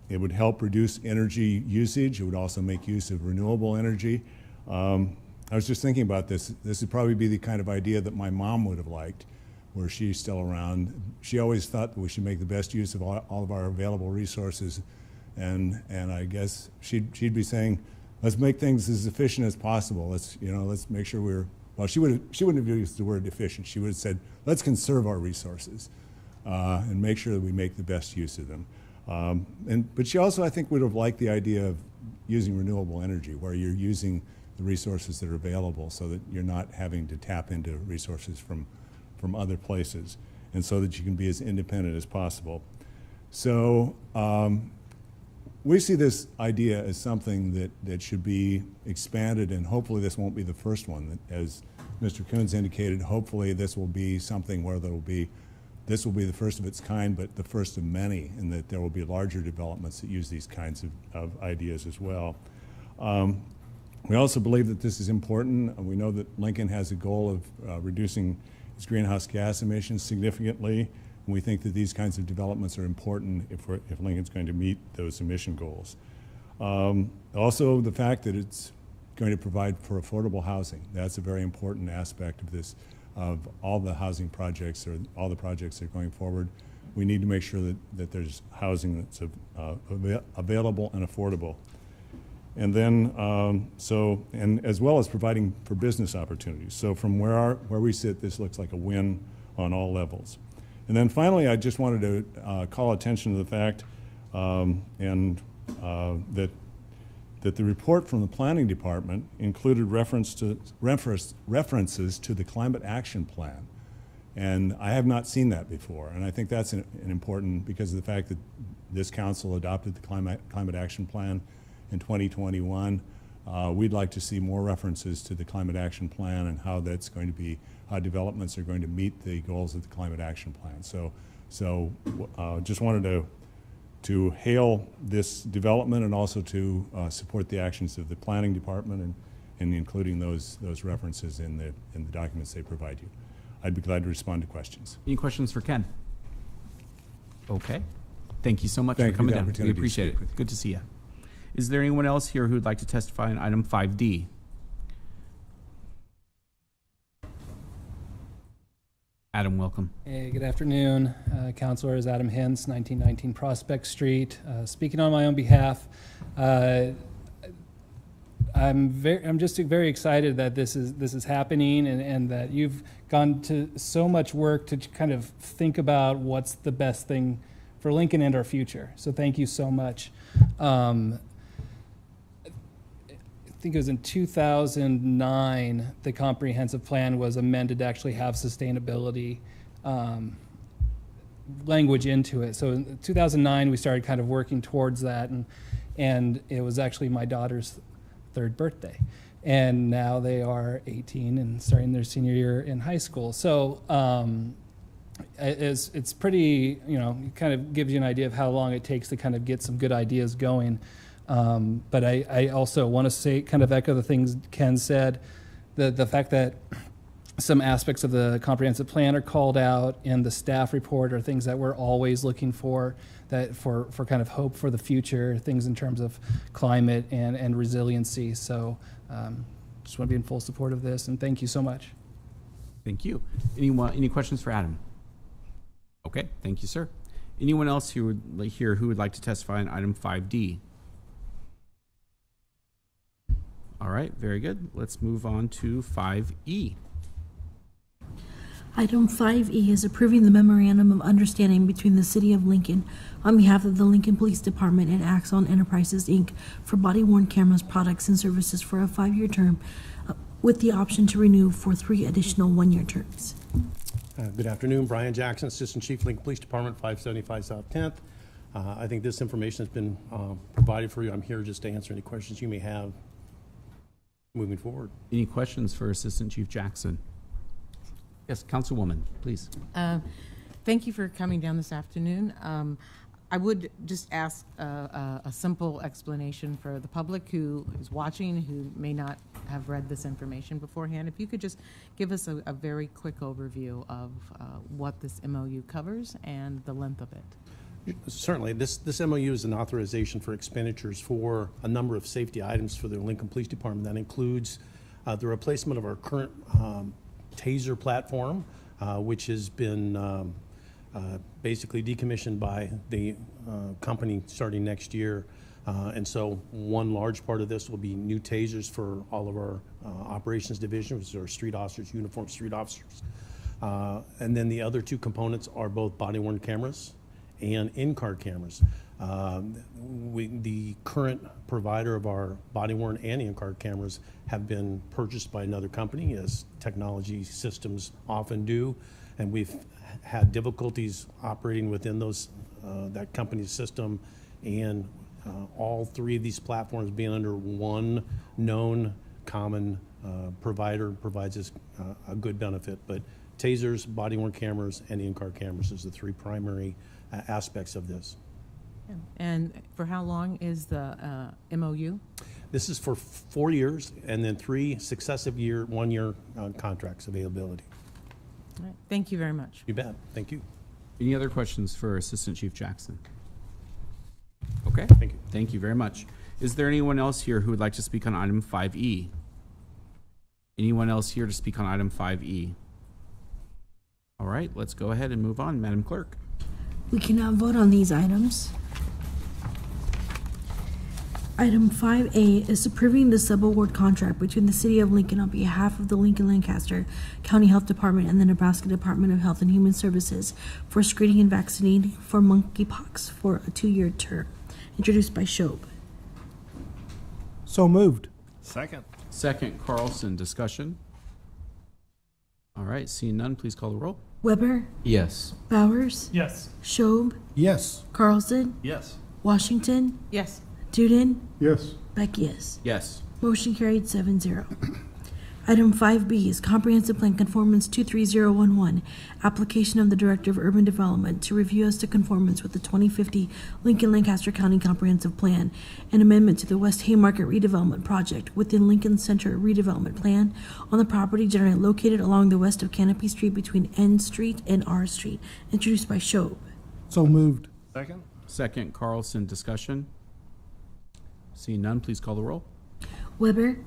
It would help reduce energy usage. It would also make use of renewable energy. I was just thinking about this. This would probably be the kind of idea that my mom would have liked, where she's still around. She always thought that we should make the best use of all of our available resources, and I guess she'd be saying, let's make things as efficient as possible. Let's make sure she wouldn't have used the word efficient. She would have said, let's conserve our resources and make sure that we make the best use of them. But she also, I think, would have liked the idea of using renewable energy, where you're using the resources that are available so that you're not having to tap into resources from other places, and so that you can be as independent as possible. So we see this idea as something that should be expanded, and hopefully this won't be the first one. As Mr. Coons indicated, hopefully this will be something where this will be the first of its kind, but the first of many, and that there will be larger developments that use these kinds of ideas as well. We also believe that this is important. We know that Lincoln has a goal of reducing its greenhouse gas emissions significantly, and we think that these kinds of developments are important if Lincoln's going to meet those emission goals. Also, the fact that it's going to provide for affordable housing. That's a very important aspect of this, of all the housing projects or all the projects that are going forward. We need to make sure that there's housing that's available and affordable. And then, and as well as providing for business opportunities. So from where we sit, this looks like a win on all levels. And then finally, I just wanted to call attention to the fact that the report from the Planning Department included references to the Climate Action Plan. And I have not seen that before. And I think that's an important, because of the fact that this council adopted the Climate Action Plan in 2021. We'd like to see more references to the Climate Action Plan and how that's going to be, how developments are going to meet the goals of the Climate Action Plan. So just wanted to hail this development and also to support the actions of the Planning Department and including those references in the documents they provide you. I'd be glad to respond to questions. Any questions for Ken? Okay. Thank you so much for coming down. We appreciate it. Good to see you. Is there anyone else here who would like to testify on item 5D? Adam, welcome. Hey, good afternoon. Councilors, Adam Hintz, 1919 Prospect Street. Speaking on my own behalf, I'm just very excited that this is happening and that you've gone to so much work to kind of think about what's the best thing for Lincoln and our future. So thank you so much. I think it was in 2009, the comprehensive plan was amended to actually have sustainability language into it. So in 2009, we started kind of working towards that, and it was actually my daughter's 3rd birthday. And now they are 18 and starting their senior year in high school. So it's pretty, it kind of gives you an idea of how long it takes to kind of get some good ideas going. But I also want to say, kind of echo the things Ken said, the fact that some aspects of the comprehensive plan are called out in the staff report are things that we're always looking for, that for kind of hope for the future, things in terms of climate and resiliency. So just want to be in full support of this, and thank you so much. Thank you. Any questions for Adam? Okay, thank you, sir. Anyone else who would like to testify on item 5D? All right, very good. Let's move on to 5E. Item 5E is approving the memorandum of understanding between the City of Lincoln on behalf of the Lincoln Police Department and Axon Enterprises, Inc. for body-worn cameras, products, and services for a 5-year term with the option to renew for 3 additional 1-year terms. Good afternoon. Brian Jackson, Assistant Chief, Lincoln Police Department, 575 South 10th. I think this information has been provided for you. I'm here just to answer any questions you may have moving forward. Any questions for Assistant Chief Jackson? Yes, Councilwoman, please. Thank you for coming down this afternoon. I would just ask a simple explanation for the public who is watching, who may not have read this information beforehand. If you could just give us a very quick overview of what this MOU covers and the length of it. Certainly. This MOU is an authorization for expenditures for a number of safety items for the Lincoln Police Department. That includes the replacement of our current TASER platform, which has been basically decommissioned by the company starting next year. And so one large part of this will be new TASERs for all of our operations division, which is our street officers, uniformed street officers. And then the other 2 components are both body-worn cameras and in-car cameras. The current provider of our body-worn and in-car cameras have been purchased by another company, as technology systems often do, and we've had difficulties operating within that company's system, and all three of these platforms being under one known common provider provides us a good benefit. But tasers, body-worn cameras, and in-car cameras is the three primary aspects of this. And for how long is the MOU? This is for 4 years, and then 3 successive 1-year contracts availability. All right. Thank you very much. You bet. Thank you. Any other questions for Assistant Chief Jackson? Okay. Thank you. Thank you very much. Is there anyone else here who would like to speak on item 5E? Anyone else here to speak on item 5E? All right, let's go ahead and move on. Madam Clerk. We cannot vote on these items. Item 5A is approving the subaward contract between the City of Lincoln on behalf of the Lincoln-Lancaster County Health Department and the Nebraska Department of Health and Human Services for screening and vaccinating for monkeypox for a 2-year term, introduced by Shob. So moved. Second. Second, Carlson. Discussion? All right, seeing none, please call the roll. Weber, Yes. Bowers, Yes. Shob, Yes. Carlson, Yes. Washington, Yes. Duden, Yes. Beckius. Yes. Motion carried 7-0. Item 5B is Comprehensive Plan Conformance 23011, application of the Director of Urban Development to review as to conformance with the 2050 Lincoln-Lancaster County Comprehensive Plan, an amendment to the West Haymarket redevelopment project within Lincoln Center redevelopment plan on the property generally located along the west of Canopy Street between N Street and R Street, introduced by Shob. So moved. Second. Second, Carlson. Discussion? Seeing none, please call the roll. Weber,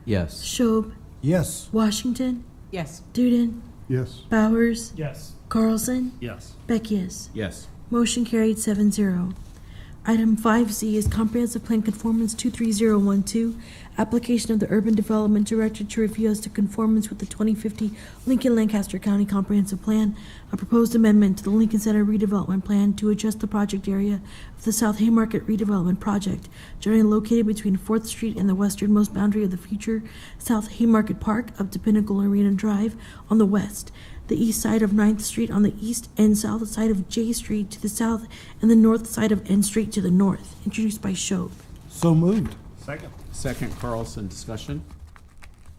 Yes. Shob, Yes. Washington, Yes. Duden, Yes. Bowers, Yes. Carlson, Yes. Beckius. Yes. Motion carried 7-0. Item 5C is Comprehensive Plan Conformance 23012, application of the Urban Development Director to review as to conformance with the 2050 Lincoln-Lancaster County Comprehensive Plan, a proposed amendment to the Lincoln Center redevelopment plan to adjust the project area of the South Haymarket redevelopment project, generally located between 4th Street and the westernmost boundary of the future South Haymarket Park up to Pinnacle Arena Drive on the west, the east side of 9th Street on the east and south side of J Street to the south, and the north side of N Street to the north, introduced by Shob. So moved. Second. Second, Carlson. Discussion?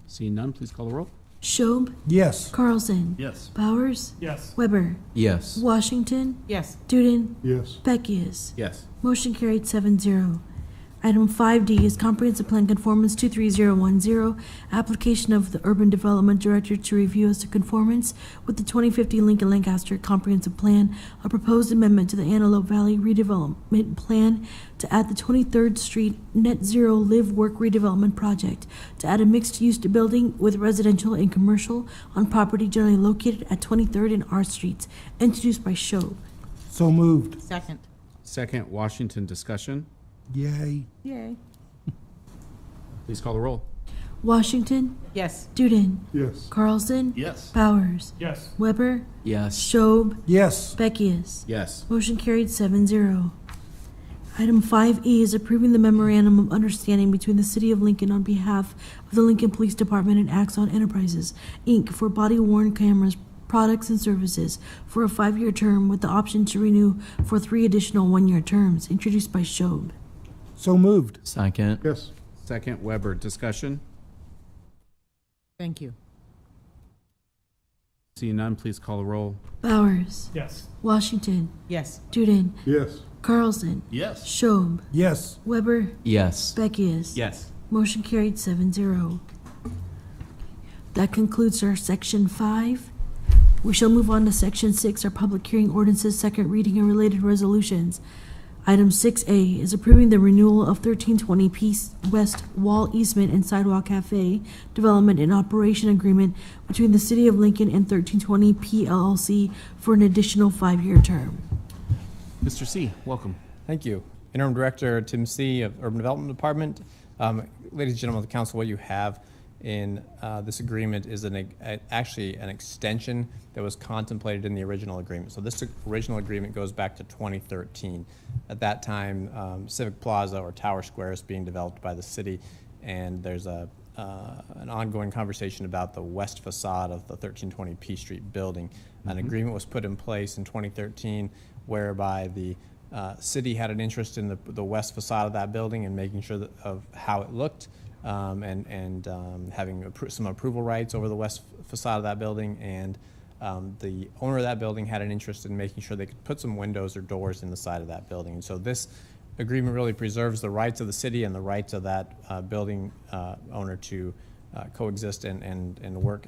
Seeing none, please call the roll. Shob, Yes. Carlson, Yes. Bowers, Yes. Weber, Yes. Washington, Yes. Duden, Yes. Beckius. Yes. Motion carried 7-0. Item 5D is Comprehensive Plan Conformance 23010, application of the Urban Development Director to review as to conformance with the 2050 Lincoln-Lancaster Comprehensive Plan, a proposed amendment to the Antelope Valley redevelopment plan to add the 23rd Street Net Zero Live Work redevelopment project, to add a mixed-use building with residential and commercial on property generally located at 23rd and R Streets, introduced by Shob. So moved. Second. Second, Washington. Discussion? Yay. Yay. Please call the roll. Washington, Yes. Duden, Yes. Carlson, Yes. Bowers, Yes. Weber, Yes. Shob, Yes. Beckius. Yes. Motion carried 7-0. Item 5E is approving the memorandum of understanding between the City of Lincoln on behalf of the Lincoln Police Department and Axon Enterprises, Inc. for body-worn cameras, products, and services for a 5-year term with the option to renew for 3 additional 1-year terms, introduced by Shob. So moved. Second. Yes. Second, Weber. Discussion? Thank you. Seeing none, please call the roll. Bowers, Yes. Washington, Yes. Duden, Yes. Carlson, Yes. Shob, Yes. Weber, Yes. Beckius. Yes. Motion carried 7-0. That concludes our Section 5. We shall move on to Section 6, our public hearing ordinances, second reading, and related resolutions. Item 6A is approving the renewal of 1320 Peace West Wall Easement and Sidewalk Cafe Development and Operation Agreement between the City of Lincoln and 1320 P LLC for an additional 5-year term. Mr. C., welcome. Thank you. Interim Director Tim C. of Urban Development Department. Ladies and gentlemen of the council, what you have in this agreement is actually an extension that was contemplated in the original agreement. So this original agreement goes back to 2013. At that time, Civic Plaza or Tower Square is being developed by the city, and there's an ongoing conversation about the west facade of the 1320 P Street building. An agreement was put in place in 2013 whereby the city had an interest in the west facade of that building and making sure of how it looked, and having some approval rights over the west facade of that building, and the owner of that building had an interest in making sure they could put some windows or doors in the side of that building. And so this agreement really preserves the rights of the city and the rights of that building owner to coexist and work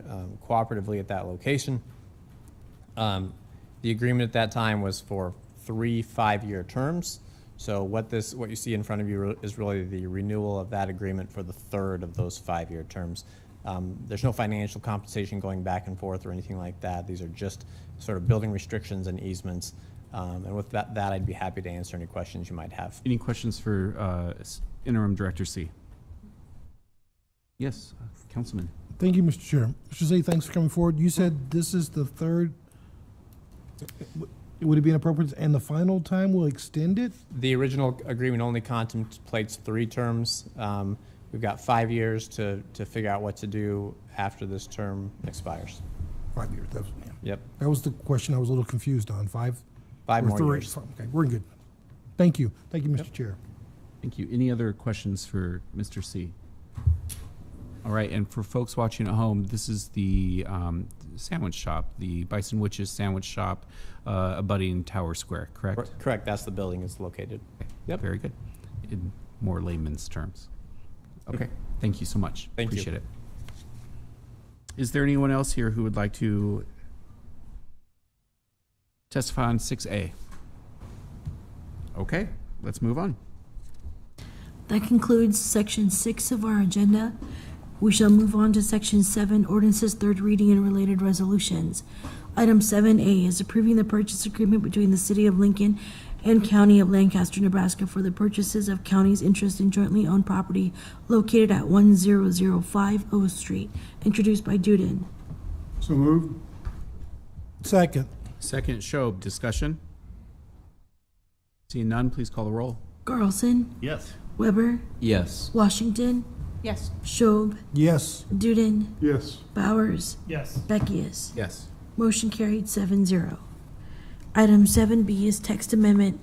cooperatively at that location. The agreement at that time was for 3 5-year terms. So what you see in front of you is really the renewal of that agreement for the third of those 5-year terms. There's no financial compensation going back and forth or anything like that. These are just sort of building restrictions and easements. And with that, I'd be happy to answer any questions you might have. Any questions for Interim Director C? Yes, Councilman. Thank you, Mr. Chair. Mr. Zay, thanks for coming forward. You said this is the third. Would it be inappropriate? And the final time we'll extend it? The original agreement only contemplates 3 terms. We've got 5 years to figure out what to do after this term expires. 5 years. That was, yeah. Yep. That was the question I was a little confused on. 5 or more 3? years. Okay, we're good. Thank you. Thank you, Mr. Chair. Thank you. Any other questions for Mr. C? All right, and for folks watching at home, this is the sandwich shop, the Bison Witches Sandwich Shop, abutting Tower Square, correct? Correct. That's the building it's located. Okay. Yep. Very good. In more layman's terms. Okay. Thank you so much. Thank you. Appreciate it. Is there anyone else here who would like to testify on 6A? Okay, let's move on. That concludes section 6 of our agenda. We shall move on to section 7, ordinances, third reading and related resolutions. Item 7A is approving the purchase agreement between the City of Lincoln and County of Lancaster, Nebraska for the purchases of county's interest in jointly owned property located at 1005 O Street, introduced by Duden. So moved. Second. Second, Shob. Discussion? Seeing none, please call the roll. Carlson, Yes. Weber, Yes. Washington, Yes. Schob, Yes. Duden, Yes. Bowers, Yes. Beckius. Yes. Motion carried 7-0. Item 7B is text amendment,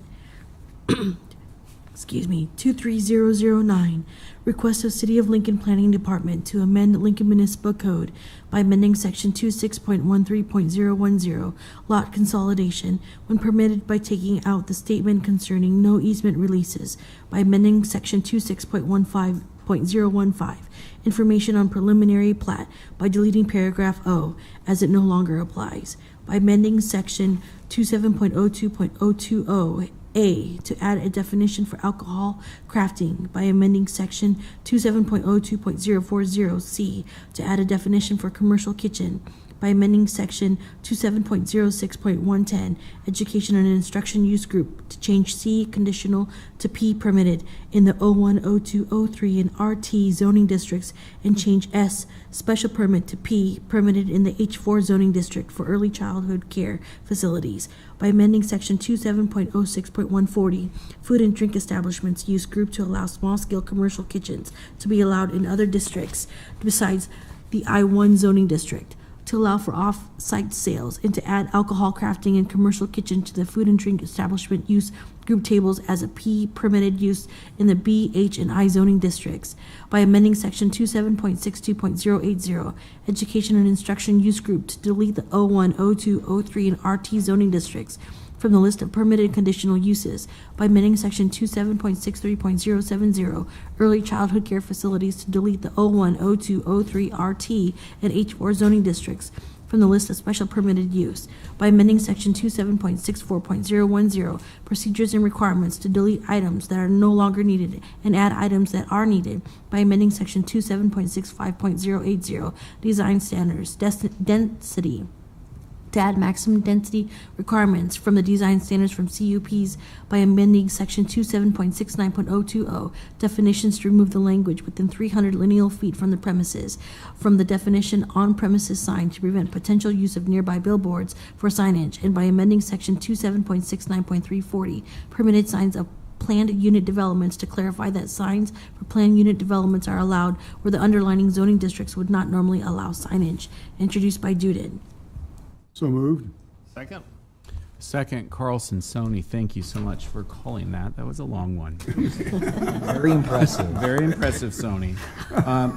23009, request of City of Lincoln Planning Department to amend Lincoln Municipal Code by amending section 26.13.010, lot consolidation, when permitted by taking out the statement concerning no easement releases, by amending section 26.15.015, information on preliminary plat, by deleting paragraph O, as it no longer applies, by amending section 27.02.020 A to add a definition for alcohol crafting, by amending section 27.02.040 C to add a definition for commercial kitchen, by amending section 27.06.110 education and instruction use group to change C conditional to P permitted in the O1, O2, O3, and RT zoning districts, and change S special permit to P permitted in the H4 zoning district for early childhood care facilities, by amending section 27.06.140 food and drink establishments use group to allow small-scale commercial kitchens to be allowed in other districts besides the I1 zoning district, to allow for off-site sales, and to add alcohol crafting and commercial kitchen to the food and drink establishment use group tables as a P permitted use in the B, H, and I zoning districts, by amending section 27.62.080 education and instruction use group to delete the O1, O2, O3, and RT zoning districts from the list of permitted conditional uses, by amending section 27.63.070 early childhood care facilities to delete the O1, O2, O3, RT, and H4 zoning districts from the list of special permitted use, by amending section 27.64.010 procedures and requirements to delete items that are no longer needed and add items that are needed, by amending section 27.65.080 design standards, density, to add maximum density requirements from the design standards from CUPs by amending section 27.69.020 definitions to remove the language within 300 lineal feet from the premises from the definition on premises sign to prevent potential use of nearby billboards for signage, and by amending section 27.69.340 permitted signs of planned unit developments to clarify that signs for planned unit developments are allowed where the underlining zoning districts would not normally allow signage. Introduced by Duden. So moved. Second. Second, Carlson, Sony, thank you so much for calling that. That was a long one. Very impressive. Very impressive, Sony.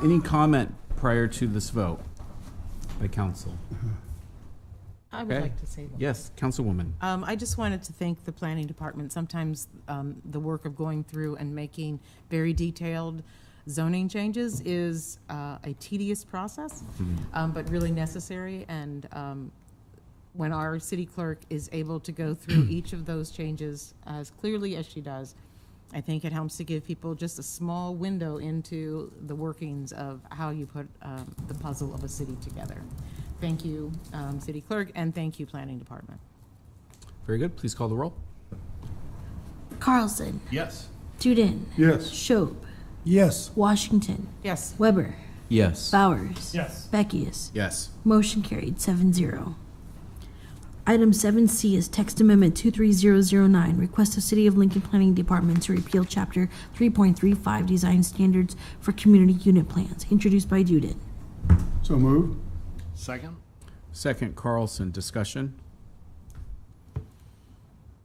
Any comment prior to this vote by council? I would like to say one. Yes, Councilwoman. I just wanted to thank the planning department. Sometimes the work of going through and making very detailed zoning changes is a tedious process, but really necessary. And when our city clerk is able to go through each of those changes as clearly as she does, I think it helps to give people just a small window into the workings of how you put the puzzle of a city together. Thank you, City Clerk, and thank you, Planning Department. Very good. Please call the roll. Carlson. Yes. Duden. Yes. Schob. Yes. Washington. Yes. Weber. Yes. Bowers. Yes. Beckius. Yes. Motion carried 7-0. Item 7C is text amendment 23009, request of City of Lincoln Planning Department to repeal Chapter 3.35 Design Standards for Community Unit Plans, introduced by Duden. So moved. Second. Second, Carlson, discussion?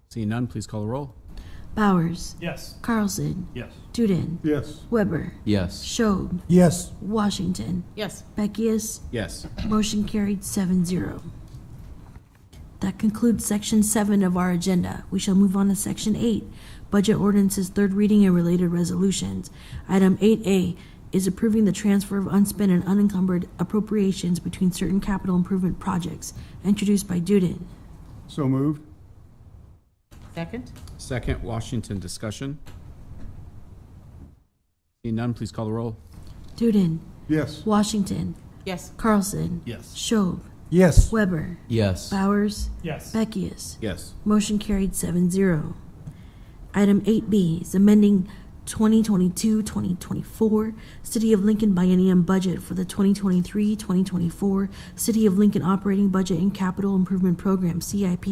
Seeing none, please call the roll. Bowers. Yes. Carlson. Yes. Duden. Yes. Weber. Yes. Schob. Yes. Washington. Yes. Beckius. Yes. Motion carried 7-0. That concludes Section 7 of our agenda. We shall move on to Section 8, Budget Ordinances, third reading and related resolutions. Item 8A is approving the transfer of unspent and unencumbered appropriations between certain capital improvement projects, introduced by Duden. So moved. Second? Second, Washington, discussion? Seeing none, please call the roll. Duden. Yes. Washington. Yes. Carlson. Yes. Schob. Yes. Weber. Yes. Bowers. Yes. Beckius. Yes. Motion carried 7-0. Item 8B is amending 2022-2024 City of Lincoln Biennium Budget for the 2023-2024 City of Lincoln Operating Budget and Capital Improvement Program, CIP,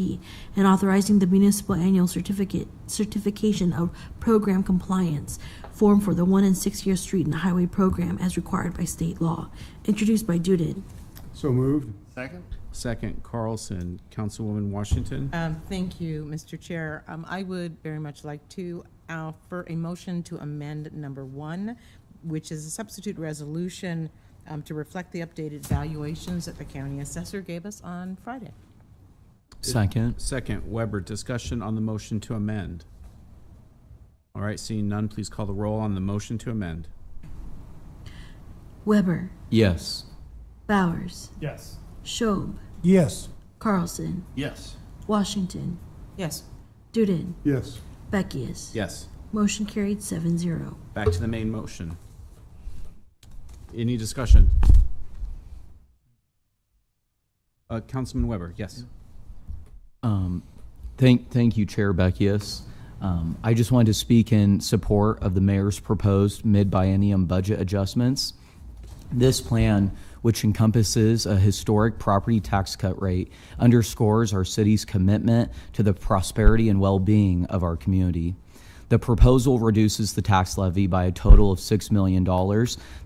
and authorizing the municipal annual certification of program compliance form for the 1 and 6 year street and highway program as required by state law, introduced by Duden. So moved. Second. Second, Carlson, Councilwoman Washington. Thank you, Mr. Chair. I would very much like to offer a motion to amend number 1, which is a substitute resolution to reflect the updated valuations that the county assessor gave us on Friday. Second. Second, Weber, discussion on the motion to amend. All right, seeing none, please call the roll on the motion to amend. Weber. Yes. Bowers. Yes. Schob. Yes. Carlson. Yes. Washington. Yes. Duden. Yes. Beckius. Yes. Motion carried 7-0. Back to the main motion. Any discussion? Councilman Weber, yes. Thank you, Chair Beckius. I just wanted to speak in support of the mayor's proposed mid-biennium budget adjustments. This plan, which encompasses a historic property tax cut rate, underscores our city's commitment to the prosperity and well-being of our community. The proposal reduces the tax levy by a total of $6 million,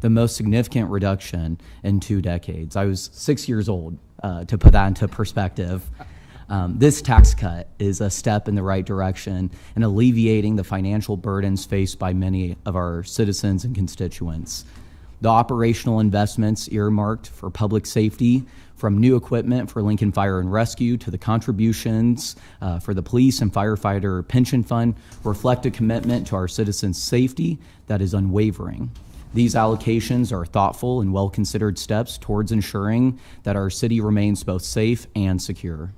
the most significant reduction in 2 decades. I was 6 years old, to put that into perspective. This tax cut is a step in the right direction in alleviating the financial burdens faced by many of our citizens and constituents. The operational investments earmarked for public safety, from new equipment for Lincoln Fire and Rescue to the contributions for the police and firefighter pension fund, reflect a commitment to our citizens' safety that is unwavering. These allocations are thoughtful and well-considered steps towards ensuring that our city remains both safe and secure.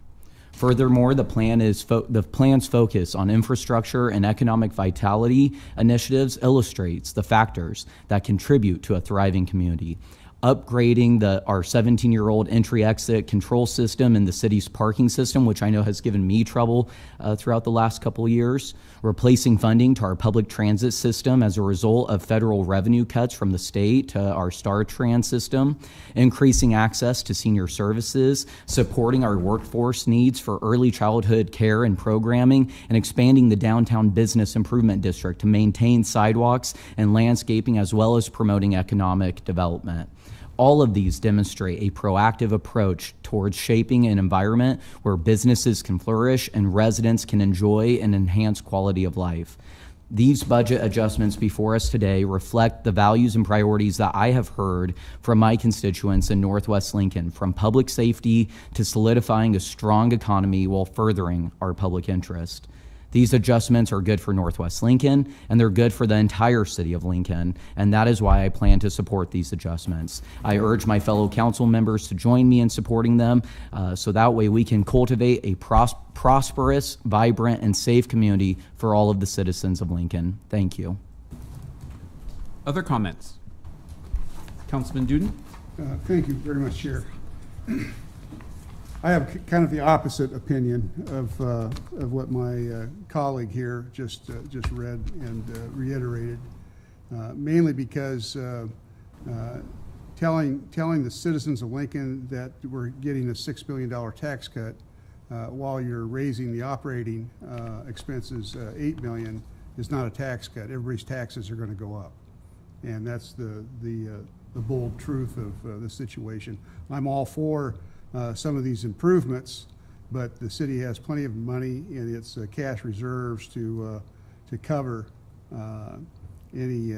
Furthermore, the plan's focus on infrastructure and economic vitality initiatives illustrates the factors that contribute to a thriving community. upgrading our 17-year-old entry-exit control system in the city's parking system, which I know has given me trouble throughout the last couple of years, replacing funding to our public transit system as a result of federal revenue cuts from the state to our Star Trans system, increasing access to senior services, supporting our workforce needs for early childhood care and programming, and expanding the downtown business improvement district to maintain sidewalks and landscaping, as well as promoting economic development. All of these demonstrate a proactive approach towards shaping an environment where businesses can flourish and residents can enjoy and enhance quality of life. These budget adjustments before us today reflect the values and priorities that I have heard from my constituents in Northwest Lincoln, from public safety to solidifying a strong economy while furthering our public interest. These adjustments are good for Northwest Lincoln, and they're good for the entire city of Lincoln, and that is why I plan to support these adjustments. I urge my fellow council members to join me in supporting them, so that way we can cultivate a prosperous, vibrant, and safe community for all of the citizens of Lincoln. Thank you. Other comments? Councilman Duden? Thank you very much, Chair. I have kind of the opposite opinion of what my colleague here just read and reiterated, mainly because telling the citizens of Lincoln that we're getting a $6 billion tax cut while you're raising the operating expenses $8 million is not a tax cut. Everybody's taxes are going to go up, and that's the bold truth of the situation. I'm all for some of these improvements, but the city has plenty of money in its cash reserves to cover any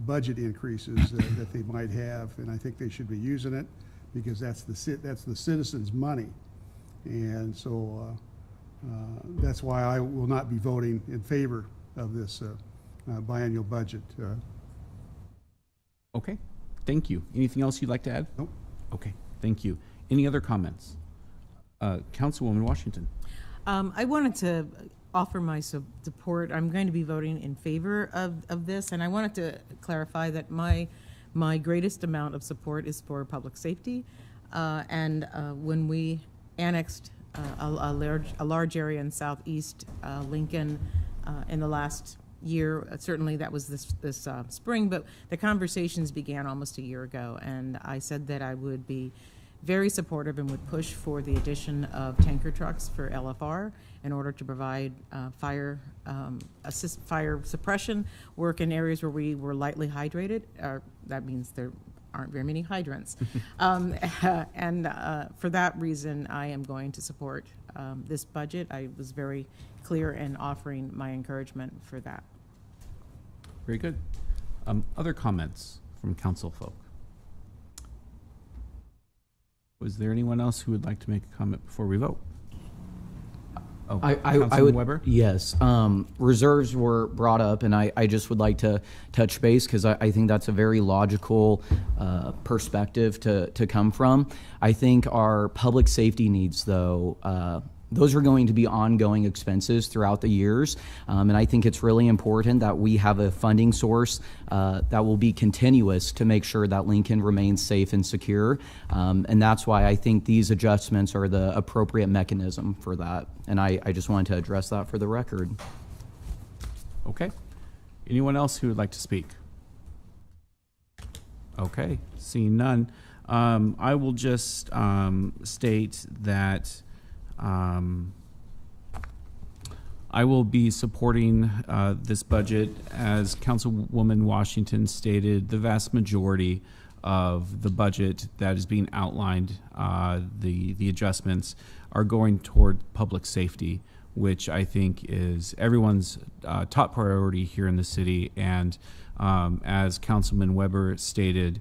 budget increases that they might have, and I think they should be using it because that's the citizens' money, and so that's why I will not be voting in favor of this biannual budget. Okay, thank you. Anything else you'd like to add? Nope. Okay, thank you. Any other comments? Councilwoman Washington. I wanted to offer my support. I'm going to be voting in favor of this, and I wanted to clarify that my greatest amount of support is for public safety. And when we annexed a large area in southeast Lincoln in the last year, certainly that was this spring, but the conversations began almost a year ago, and I said that I would be very supportive and would push for the addition of tanker trucks for LFR in order to provide fire suppression work in areas where we were lightly hydrated. That means there aren't very many hydrants. And for that reason, I am going to support this budget. I was very clear in offering my encouragement for that. Very good. Other comments from council folk? Was there anyone else who would like to make a comment before we vote? Oh, I Councilman would, Weber? yes. Reserves were brought up, and I just would like to touch base because I think that's a very logical perspective to come from. I think our public safety needs, though, those are going to be ongoing expenses throughout the years, and I think it's really important that we have a funding source that will be continuous to make sure that Lincoln remains safe and secure, and that's why I think these adjustments are the appropriate mechanism for that, and I just wanted to address that for the record. Okay. Anyone else who would like to speak? Okay, seeing none. I will just state that I will be supporting this budget. As Councilwoman Washington stated, the vast majority of the budget that is being outlined, the adjustments, are going toward public safety, which I think is everyone's top priority here in the city. And as Councilman Weber stated,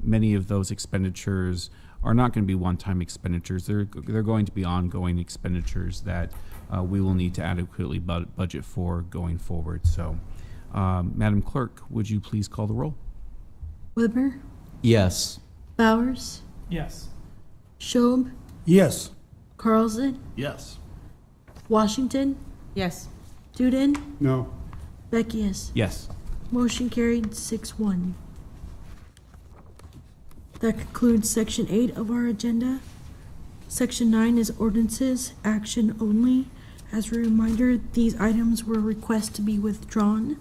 many of those expenditures are not going to be one-time expenditures. They're going to be ongoing expenditures that we will need to adequately budget for going forward. So, Madam Clerk, would you please call the roll? Weber, Yes. Bowers, Yes. Schob, Yes. Carlson, Yes. Washington, Yes. Duden, No. Beckius. Yes. Motion carried 6-1. That concludes Section 8 of our agenda. Section 9 is ordinances, action only. As a reminder, these items were requests to be withdrawn.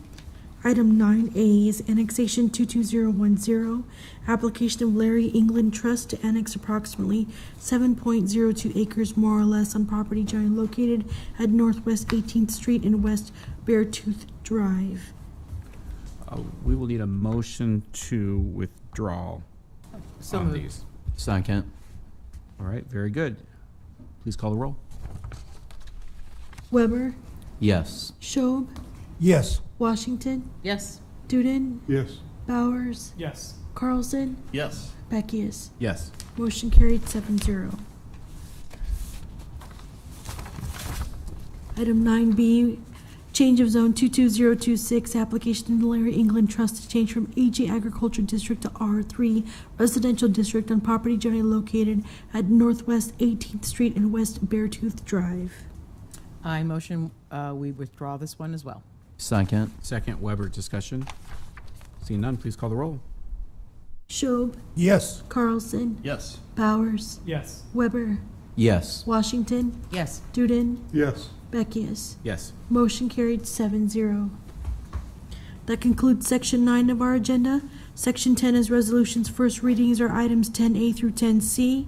Item 9A is annexation 22010, application of Larry England Trust to annex approximately 7.02 acres more or less on property generally located at Northwest 18th Street and West Beartooth Drive. We will need a motion to withdraw So on moved. these. Second. All right, very good. Please call the roll. Weber, Yes. Schob, Yes. Washington, Yes. Duden, Yes. Bowers, Yes. Carlson, Yes. Beckius. Yes. Motion carried 7-0. Item 9B, change of zone 22026, application to Larry England Trust to change from AG Agriculture District to R3 Residential District on property generally located at Northwest 18th Street and West Beartooth Drive. I motion we withdraw this one as well. Second. Second, Weber, discussion. Seeing none, please call the roll. Schob, Yes. Carlson, Yes. Bowers, Yes. Weber, Yes. Washington, Yes. Duden, Yes. Beckius. Yes. Motion carried 7-0. That concludes Section 9 of our agenda. Section 10 is resolutions. First readings are items 10A through 10C.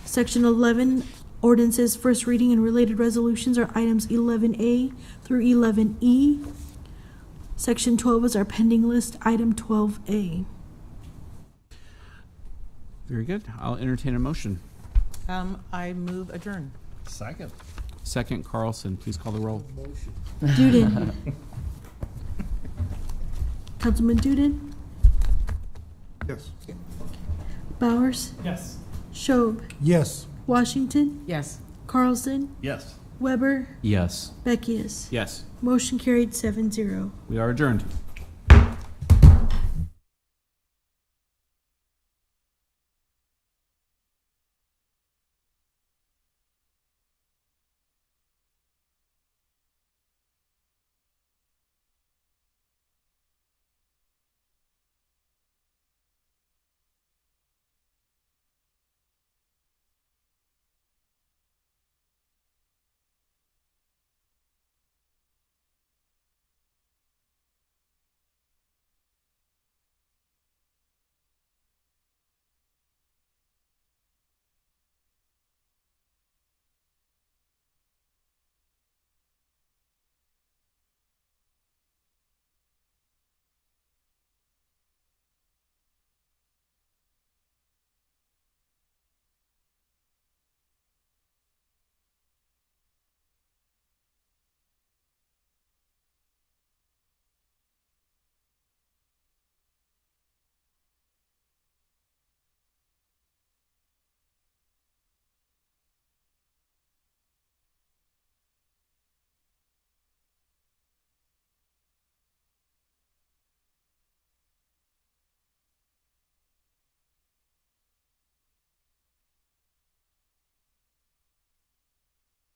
Section 11, ordinances, first reading and related resolutions are items 11A through 11E. Section 12 is our pending list, item 12A. Very good. I'll entertain a motion. I move adjourn. Second. Second, Carlson, please call the roll. Duden. Councilman Duden, Yes. Bowers, Yes. Schob, Yes. Washington, Yes. Carlson, Yes. Weber, Yes. Beckius. Yes, Motion carried 7-0. we are adjourned.